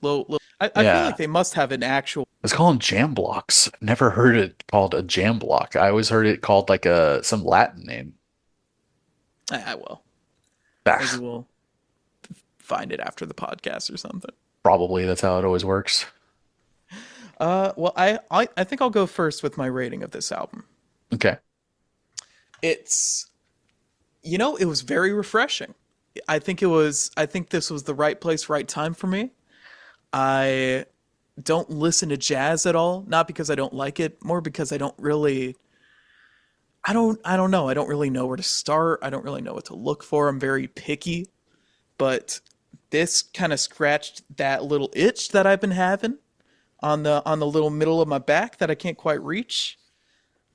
Low. I feel like Yeah. they must have an actual. Let's call them jam blocks. Never heard it called a jam block. I always heard it called like a some Latin name. I will. Maybe Ah, we'll find it after the podcast or something. probably that's how it always works. Well, I think I'll go first with my rating of this album. Okay. It's, it was very refreshing. I think this was the right place, right time for me. I don't listen to jazz at all, not because I don't like it, more because I don't know. I don't really know where to start. I don't really know what to look for. I'm very picky, but this kind of scratched that little itch that I've been having on the little middle of my back that I can't quite reach.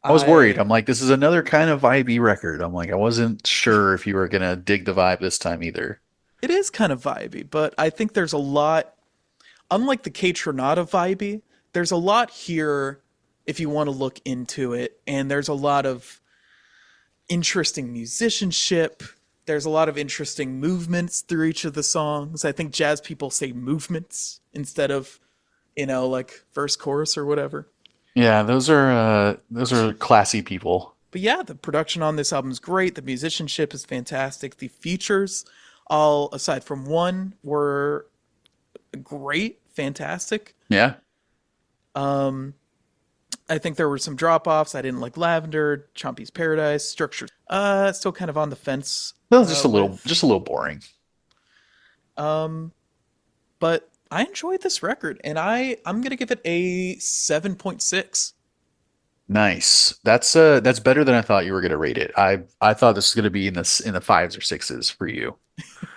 I was worried. I I'm like, this is another kind of vibey record. I'm like, I wasn't sure if you were gonna dig the vibe this time either. It is kind of vibey, but I think there's a lot, unlike the K Tronada vibey, there's a lot here if you want to look into it, and there's a lot of interesting musicianship. There's a lot of interesting movements through each of the songs. I think jazz people say movements instead of, like verse chorus or whatever. Yeah, those are classy people. But yeah, the production on this album is great. The musicianship is fantastic. The features, all aside from one, were great, fantastic. Yeah. Um, I think there were some drop offs. I didn't like Lavender, Chompy's Paradise, Structure. Still kind of on the fence That was with. just a little boring. Um, but I enjoyed this record, and I'm gonna give it a 7.6. Nice. That's better than I thought you were gonna rate it. I thought this was gonna be in in the fives or sixes for you.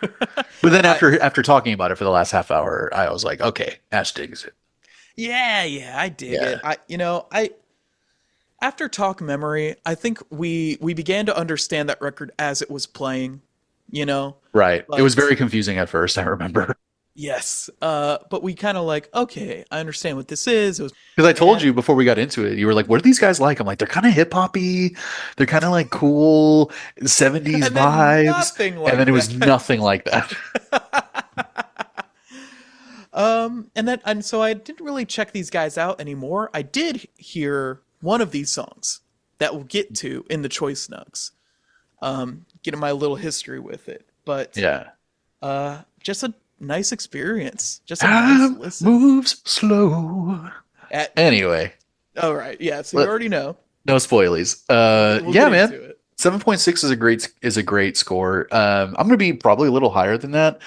But then I after talking about it for the last half hour, I was like, okay, Ash digs it. Yeah, I dig it. Yeah. I after Talk Memory, I think we began to understand that record as it was playing, you know? Right. It was But very confusing at first, I remember. yes, but we kind of like, okay, I understand what this is. It was, Because I told and you before we got into it, you were like, what are these guys like? I'm like, they're kind of hip hoppy. They're kind of like cool 70s and then vibes. nothing And then like it was that. nothing like that. And so I didn't really check these guys out anymore. I did hear one of these songs that we'll get to in the Choice Nugs. Getting my little history with it, but Yeah. just a nice experience, just a nice Time listen. moves slow. At Anyway, All right, yeah. So you let, already know. no spoilies. We'll Yeah, get man. into it. 7.6 is a great score. I'm gonna be probably a little higher than that.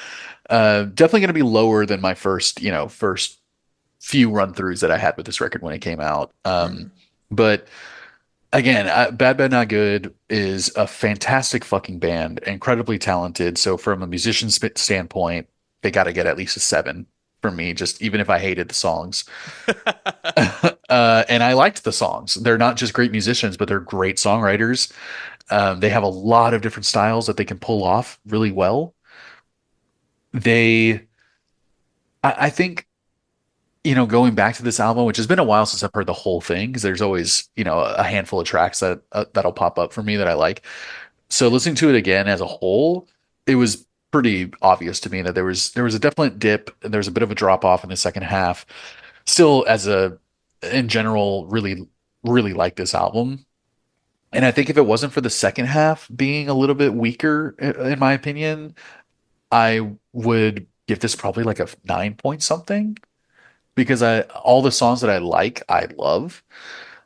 Definitely gonna be lower than my first few run throughs that I had with this record when it came out. Mm. But again, Bad Bad Not Good is a fantastic fucking band, incredibly talented. So from a musician standpoint, they got to get at least a 7 from me, just even if I hated the songs. And I liked the songs. They're not just great musicians, but they're great songwriters. They have a lot of different styles that they can pull off really well. They, I think, going back to this album, which has been a while since I've heard the whole thing, because there's always, a handful of tracks that'll pop up for me that I like. So listening to it again as a whole, it was pretty obvious to me that there was a definite dip, and there was a bit of a drop off in the second half. Still, in general, really, really like this album. And I think if it wasn't for the second half being a little bit weaker, in my opinion, I would give this probably like a 9 point something, because I all the songs that I like, I love.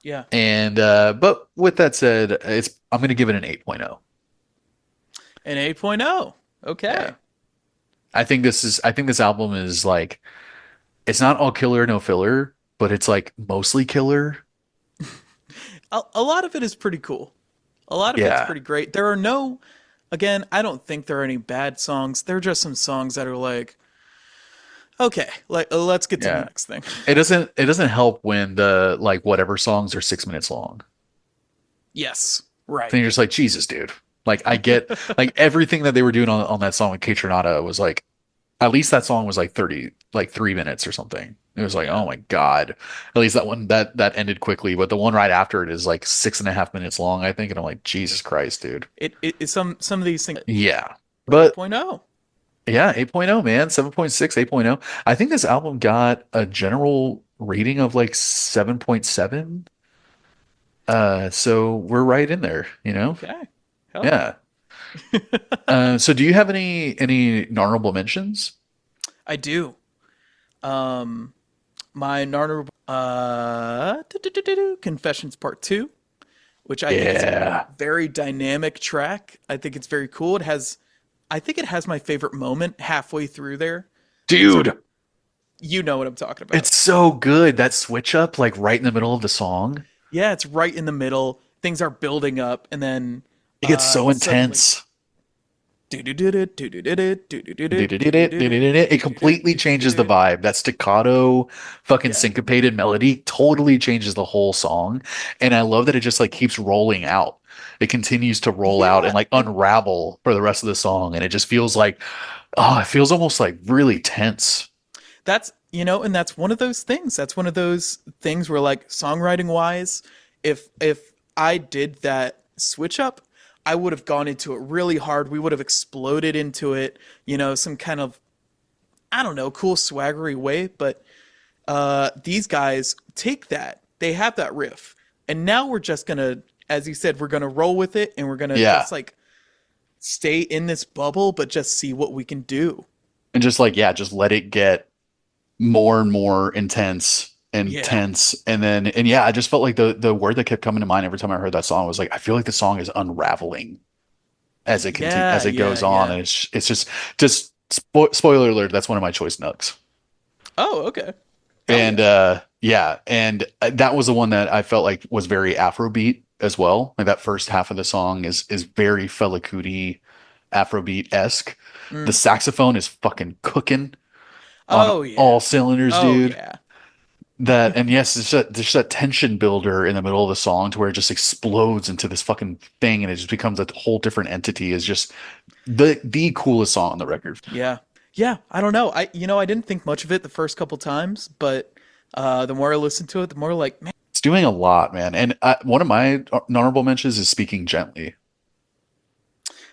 Yeah. And but with that said, I'm gonna give it an 8.0. An 8.0. Yeah. Okay. I think this album is like, it's not all killer, no filler, but it's like mostly killer. A lot of it is pretty cool. A lot of it's Yeah. pretty great. There are no, again, I don't think there are any bad songs. There are just some songs that are like, okay, like let's get to the Yeah. next thing. It doesn't help when the like whatever songs are 6 minutes long. Yes, right. Then you're just like, Jesus, dude. Like I get like everything that they were doing on that song with Kate Tronada was like, at least that song was like 3 minutes or something. It was like, Yeah. oh my God. At least that one that ended quickly, but the one right after it is like 6.5 minutes long, I think. And I'm like, Jesus Christ, dude. Some of these things Yeah. for But 8.0. yeah, 8.0, man. 7.6, 8.0. I think this album got a general rating of like 7.7. So we're right in there, you know? Okay. Hell Yeah. yeah. So do you have any honorable mentions? I do. Um my honorable Confessions Part 2, which I think is a Yeah. very dynamic track. I think it's very cool. I think it has my favorite moment halfway through there. Things are, Dude, you know what I'm talking about. it's so good. That switch up like right in the middle of the song. Yeah, it's right in the middle. Things are building up, and then It gets so suddenly, intense. It completely changes the vibe. That staccato, fucking yeah, syncopated melody totally changes the whole song. And I love that it just like keeps rolling out. It continues to roll out and yeah, like and unravel for the rest of the song. And it just feels like, oh, it feels almost like really tense. and that's one of those things. That's one of those things where, like, songwriting wise, if I did that switch up, I would have gone into it really hard. We would have exploded into it, some kind of, I don't know, cool swaggery way. But these guys take that. They have that riff. And now we're just gonna, as you said, we're gonna roll with it, and we're gonna Yeah. just like stay in this bubble, but just see what we can do. And just like, yeah, just let it get more and more intense and Yeah. tense. And yeah, I just felt like the word that kept coming to mind every time I heard that song was like, I feel like the song is unraveling as Yeah, it yeah, goes on. yeah. And it's just spoiler alert, that's one of my choice nugs. Oh, okay. Hell And yeah. yeah, and that was the one that I felt like was very Afrobeat as well. Like that first half of the song is very Fela Kuti Afrobeat-esque. The Mm. saxophone is fucking cooking on Oh all yeah. cylinders, Oh dude. yeah. That, and yes, there's that tension builder in the middle of the song to where it just explodes into this fucking thing, and it just becomes a whole different entity. Is just the coolest song on the record. Yeah. Yeah, I don't know. I didn't think much of it the first couple times, but the more I listened to it, the more like, man, It's doing a lot, man. And one of my honorable mentions is Speaking Gently.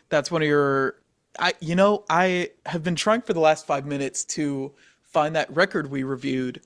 that's one of your I have been trying for the last 5 minutes to find that record we reviewed.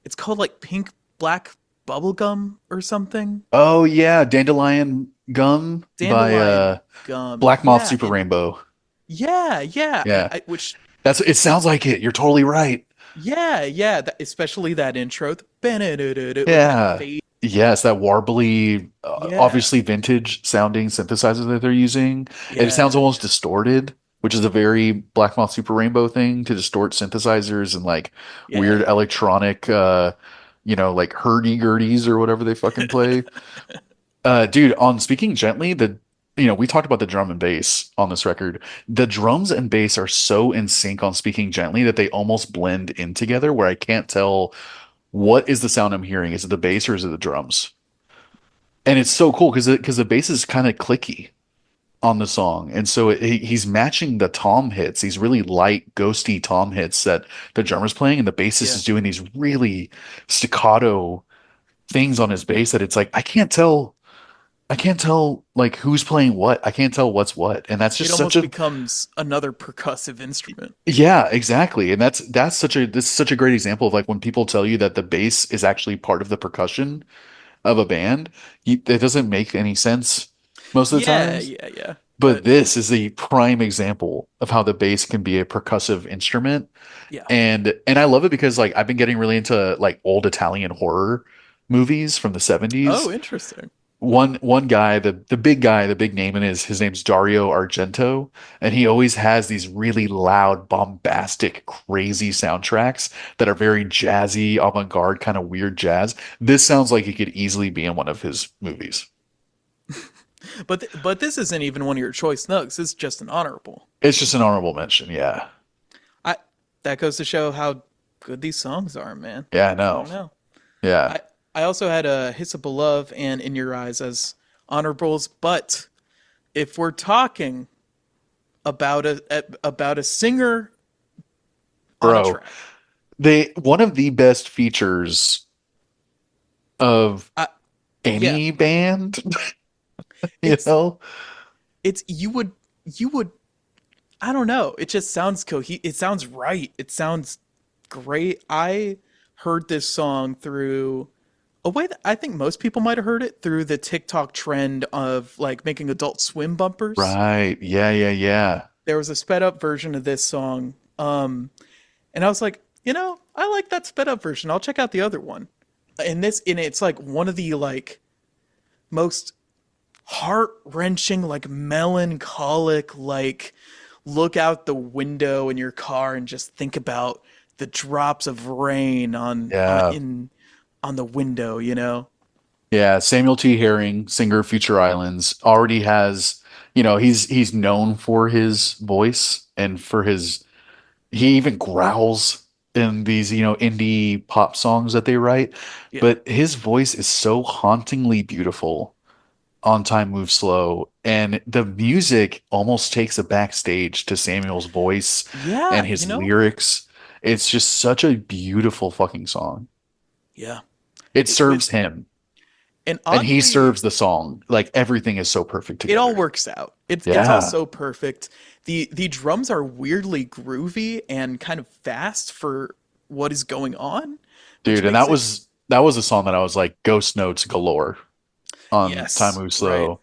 It's called like Pink Black Bubblegum or something. Oh yeah, Dandelion Gum by Dandelion Gum. Black Moth Yeah, Super Rainbow. yeah. Yeah, Which it sounds like it. You're totally right. yeah, especially that intro with that Yeah. fade. Yes, that warbly, Yeah. obviously vintage sounding synthesizer that they're using. And it sounds Yeah. almost distorted, which is a very Black Moth Super Rainbow thing to distort synthesizers and like weird Yeah. electronic, like hurdy-gurdies or whatever they fucking play. Dude, on Speaking Gently, we talked about the drum and bass on this record. The drums and bass are so in sync on Speaking Gently that they almost blend in together where I can't tell what is the sound I'm hearing. Is it the bass or is it the drums? And it's so cool because the bass is kind of clicky on the song, and so he's matching the tom hits, these really light, ghosty tom hits that the drummer's playing, and the bassist Yeah. is doing these really staccato things on his bass that it's like I can't tell like who's playing what. I can't tell what's what, and that's It just such almost a becomes another percussive instrument. yeah, exactly, and that's such a this is such a great example of like when people tell you that the bass is actually part of the percussion of a band, it doesn't make any sense most of the Yeah, times. yeah, yeah. But But this is a prime example of how the bass can be a percussive instrument. yeah. And I love it because like I've been getting really into like old Italian horror movies from the 70s. Oh, interesting. One guy, the big guy, the big name in his name's Dario Argento, and he always has these really loud, bombastic, crazy soundtracks that are very jazzy, avant-garde, kind of weird jazz. This sounds like it could easily be in one of his movies. But this isn't even one of your choice nugs. This is just an honorable. It's just an honorable mention, yeah. I That goes to show how good these songs are, man. Yeah, I I know. don't know. Yeah. I also had a Hiss of Love and In Your Eyes as honorables, but if we're talking about a singer on a Bro, track, they one of the best features of I, yeah, any band, you it's know? it's you would I don't know. It just sounds it sounds right. It sounds great. I heard this song through a way that I think most people might have heard it through the TikTok trend of like making Adult Swim bumpers. Right. Yeah, yeah, yeah. There was a sped up version of this song. And I was like, I like that sped up version. I'll check out the other one. And it's like one of the like most heart wrenching, like melancholic, like look out the window in your car and just think about the drops of rain Yeah. on the window, you know? Yeah, Samuel T. Herring, singer of Future Islands, already has, he's known for his voice and for his he even growls in these, indie pop songs that they write, Yeah. but his voice is so hauntingly beautiful on Time Moves Slow, and the music almost takes a backstage to Samuel's voice and Yeah, his lyrics. It's just such a beautiful fucking song. Yeah. It With serves him, and and he oddly serves the song. Like everything is so perfect it all together. works out. It's all Yeah, so perfect. The drums are weirdly groovy and kind of fast for what is going on, which dude, and makes it that was a song that I was like ghost notes galore on Time yes, Moves right. Slow.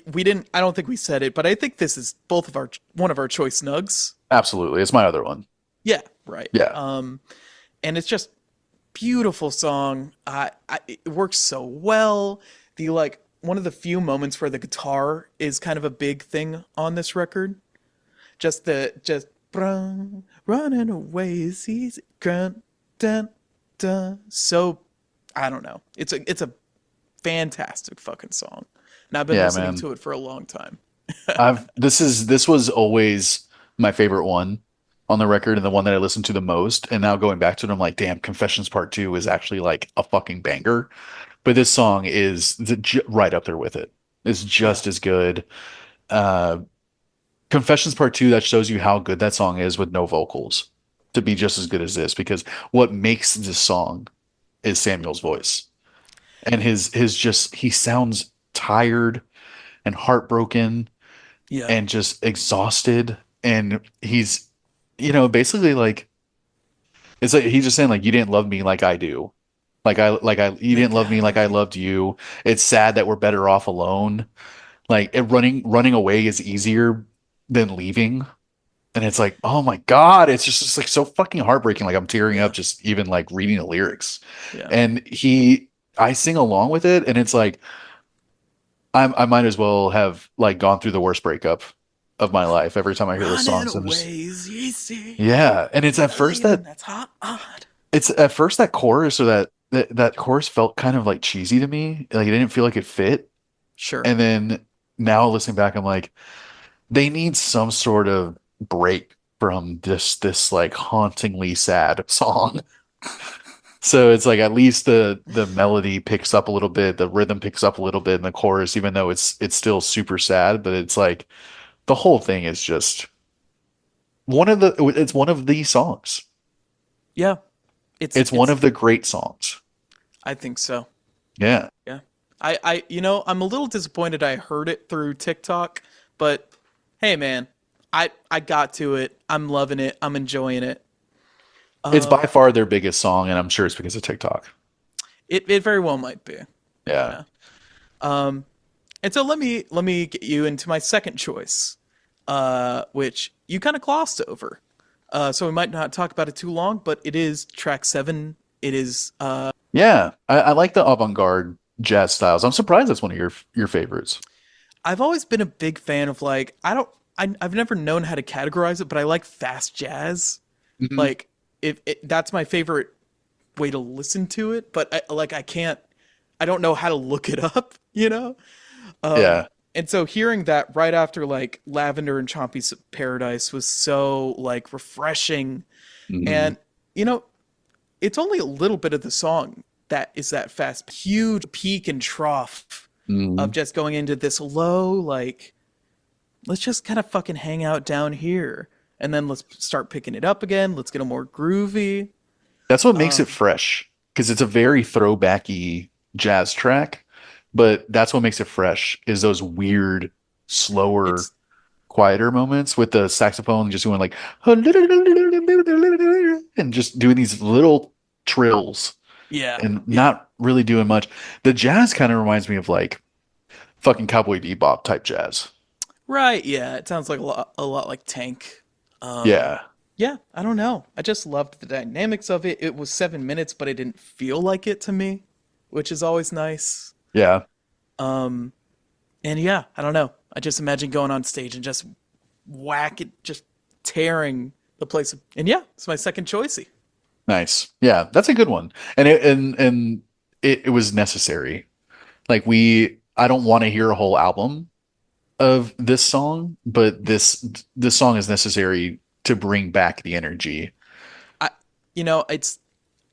We didn't I don't think we said it, but I think this is both of our one of our choice nugs. Absolutely. It's my other one. Yeah, right. Yeah. And it's just beautiful song. It works so well. The like one of the few moments where the guitar is kind of a big thing on this record. Just running away is easy. Dun, dun, dun. So I don't know. It's a fantastic fucking song, and I've been Yeah, listening man. to it for a long time. This was always my favorite one on the record and the one that I listened to the most. And now going back to it, I'm like, damn, Confessions Part 2 is actually like a fucking banger. But this song is right up there with it. It's Yeah, just as good. Uh, Confessions Part 2, that shows you how good that song is with no vocals to be just as good as this, because what makes this song is Samuel's voice. And his just he sounds tired and heartbroken yeah, and just exhausted, and he's basically like it's like he's just saying like you didn't love me like I do. Like I you didn't like love I me like love I you. loved you. It's sad that we're better off alone. Like running away is easier than leaving. And it's like, oh my God, it's just like so fucking heartbreaking. Like I'm tearing up Yeah, just even like reading the lyrics. yeah, And he I sing along with it, and it's like I might as well have like gone through the worst breakup of my life every time I hear those Running songs. I'm just away is easy. yeah, and Believing that's hard. it's at first that chorus or that chorus felt kind of like cheesy to me. Like it didn't feel like it fit. Sure. And then now listening back, I'm like, they need some sort of break from this like hauntingly sad song. So it's like at least the melody picks up a little bit, the rhythm picks up a little bit in the chorus, even though it's still super sad, but it's like the whole thing is just it's one of the songs. Yeah. It's It's one it's of the great songs. I think so. Yeah. Yeah. I'm a little disappointed I heard it through TikTok, but hey man, I got to it. I'm loving it. I'm enjoying it. It's Um by far their biggest song, and I'm sure it's because of TikTok. it very well might be. Yeah. Yeah. Um and so let me get you into my second choice, which you kind of glossed over. So we might not talk about it too long, but it is track 7. It is Yeah. I like the avant-garde jazz styles. I'm surprised that's one of your favorites. I've always been a big fan of like I've never known how to categorize it, but I like fast jazz. Mhm. Like if that's my favorite way to listen to it, but I don't know how to look it up, you know? Yeah. And so hearing that right after like Lavender and Chompy's Paradise was so like refreshing. Mhm. And you know, it's only a little bit of the song that is that fast, huge peak and trough of Mhm. just going into this low, like, let's just kind of fucking hang out down here. And then let's start picking it up again. Let's get a more groovy. That's what makes it Um, fresh because it's a very throwbacky jazz track, but that's what makes it fresh is those weird, slower, it's, quieter moments with the saxophone just doing like and just doing these little trills yeah, and yeah. not really doing much. The jazz kind of reminds me of like fucking Cowboy Bebop type jazz. Right, yeah. It sounds like a lot like Tank. Um, Yeah. yeah, I don't know. I just loved the dynamics of it. It was 7 minutes, but it didn't feel like it to me, which is always nice. Yeah. Um, and yeah, I don't know. I just imagine going on stage and just whack it, just tearing the place. And yeah, it's my second choicey. Nice. Yeah, that's a good one. And it was necessary. Like I don't want to hear a whole album of this song, but this song is necessary to bring back the energy. I,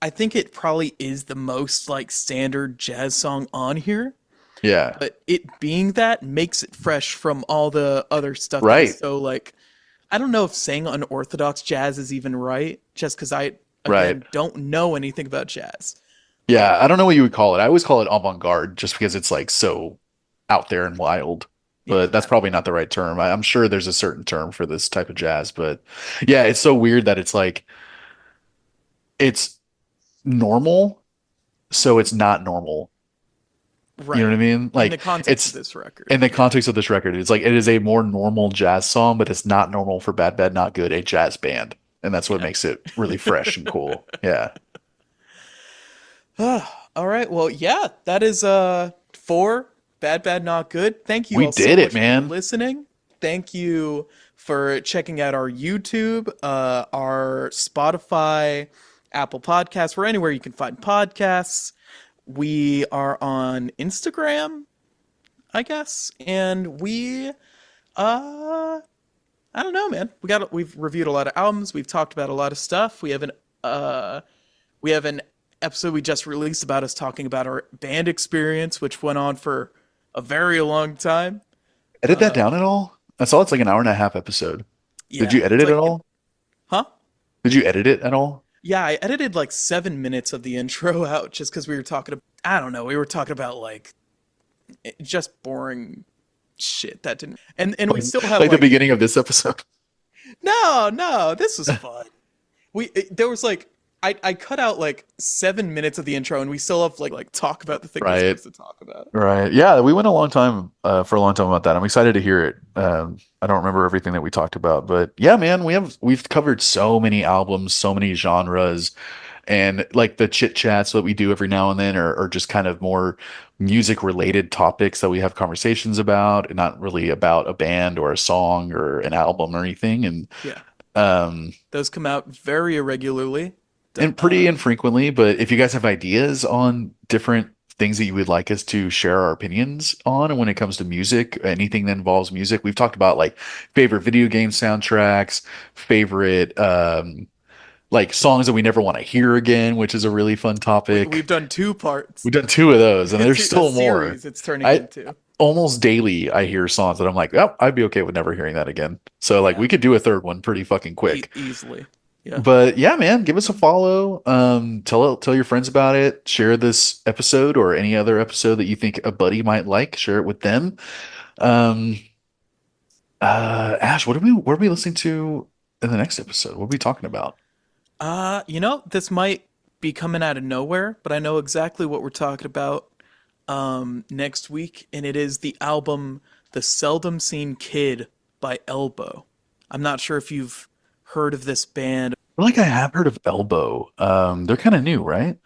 I think it probably is the most like standard jazz song on here, Yeah. but it being that makes it fresh from all the other stuff that is Right. so like, I don't know if saying unorthodox jazz is even right, just because I, Right. again, don't know anything about jazz. Yeah, I don't know what you would call it. I always call it avant-garde just because it's like so out there and wild. Yeah, But that's probably not the right term. I'm sure there's a certain term for this type of jazz, but yeah, it's so weird that it's like it's normal, so it's not normal. You know what right. I mean? In the Like context of it's this record, in the yeah. context of this record, it's like it is a more normal jazz song, but it's not normal for Bad Bad Not Good, a jazz band. And that's what Yeah. makes it really fresh and cool. Yeah. All right. Well, yeah, that is 4 Bad Bad Not Good. Thank you We all so did it, much for man. listening. Thank you for checking out our YouTube, our Spotify, Apple Podcasts, or anywhere you can find podcasts. We are on Instagram, I guess, and we I don't know, man. We've reviewed a lot of albums, we've talked about a lot of stuff. We have an episode we just released about us talking about our band experience, which went on for a very long time. Edit that down at all? I saw it's like an hour and a half episode. Did Yeah, you edit it's it at like all? huh? Did you edit it at all? Yeah, I edited like 7 minutes of the intro out just because we were talking. I don't know. We were talking about like just boring shit that didn't. And we Like, still have like the like beginning of this episode. no. This was fun. There was like I cut out like 7 minutes of the intro, and we still have like talk about the thing we're Right. supposed to talk about. Right. Yeah, we went a long time for a long time about that. I'm excited to hear it. I don't remember everything that we talked about, but yeah, man, we've covered so many albums, so many genres. And like the chit chats that we do every now and then are just kind of more music related topics that we have conversations about, and not really about a band or a song or an album or anything. Yeah. Um, Those come out very irregularly. and pretty infrequently, but if you guys have ideas on different things that you would like us to share our opinions on, and when it comes to music, anything that involves music, we've talked about like favorite video game soundtracks, favorite like songs that we never want to hear again, which is a really fun We've topic. done two parts. We've done two of those, and there's A still more. series it's turning I into. almost daily I hear songs that I'm like, oh, I'd be okay with never hearing that again. So like Yeah. we could do a third one pretty fucking quick. Easily. Yeah. But yeah, man, give us a follow. Tell your friends about it. Share this episode or any other episode that you think a buddy might like. Share it with them. Um, Ash, what are we listening to in the next episode? What are we talking about? This might be coming out of nowhere, but I know exactly what we're talking about next week, and it is the album The Seldom Seen Kid by Elbow. I'm not sure if you've heard of this band. I feel like I have heard of Elbow. They're kind of new, right?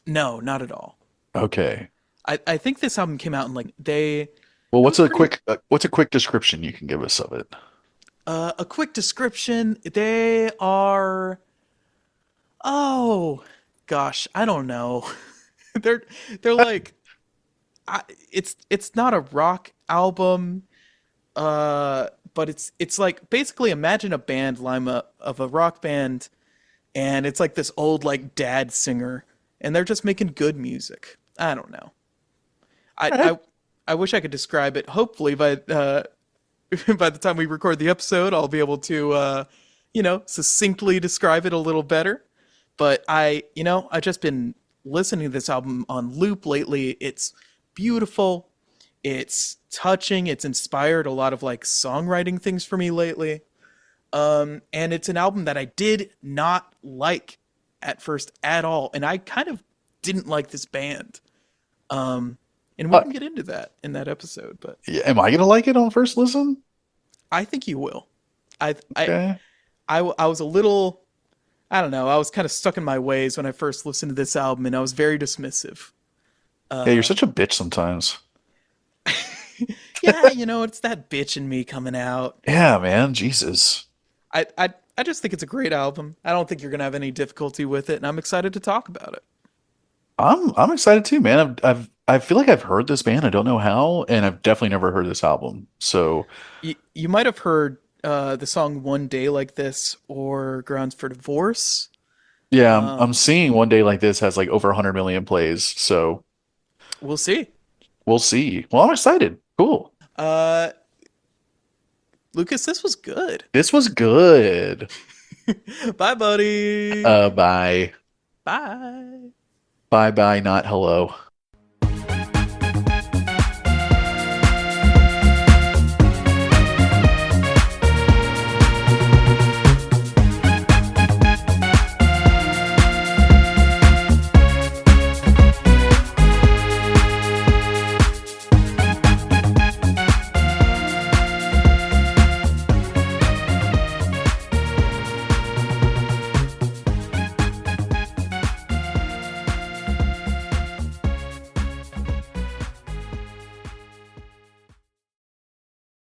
No, not at all. Okay. I think this album came out in like they Well, it was pretty what's a quick description you can give us of it? a quick description. They are oh gosh, I don't know. they're they're like it's not a rock album. But it's like basically imagine a band lineup of a rock band, and it's like this old like dad singer, and they're just making good music. I don't know. I All right. I, I wish I could describe it. Hopefully by by the time we record the episode, I'll be able to succinctly describe it a little better. But I've just been listening to this album on loop lately. It's beautiful. It's touching. It's inspired a lot of like songwriting things for me lately. And it's an album that I did not like at first at all, and I kind of didn't like this band. Um, and we Uh, can get into that in that episode, but yeah, am I gonna like it on first listen? I think you will. I I Okay. I was a little, I don't know. I was kind of stuck in my ways when I first listened to this album, and I was very dismissive. Yeah, you're Uh, such a bitch sometimes. yeah, it's that bitch in me coming out. Yeah, man. Jesus. I just think it's a great album. I don't think you're gonna have any difficulty with it, and I'm excited to talk about it. I'm excited too, man. I feel like I've heard this band. I don't know how, and I've definitely never heard this album. So You might have heard the song "One Day Like This" or "Grounds for Divorce." yeah, I'm Um, seeing one day like this has like over 100 million plays. So we'll see. we'll see. Well, I'm excited. Cool. Uh, Lucas, this was good. This was good. Bye, buddy. Bye. Bye. Bye bye, not hello.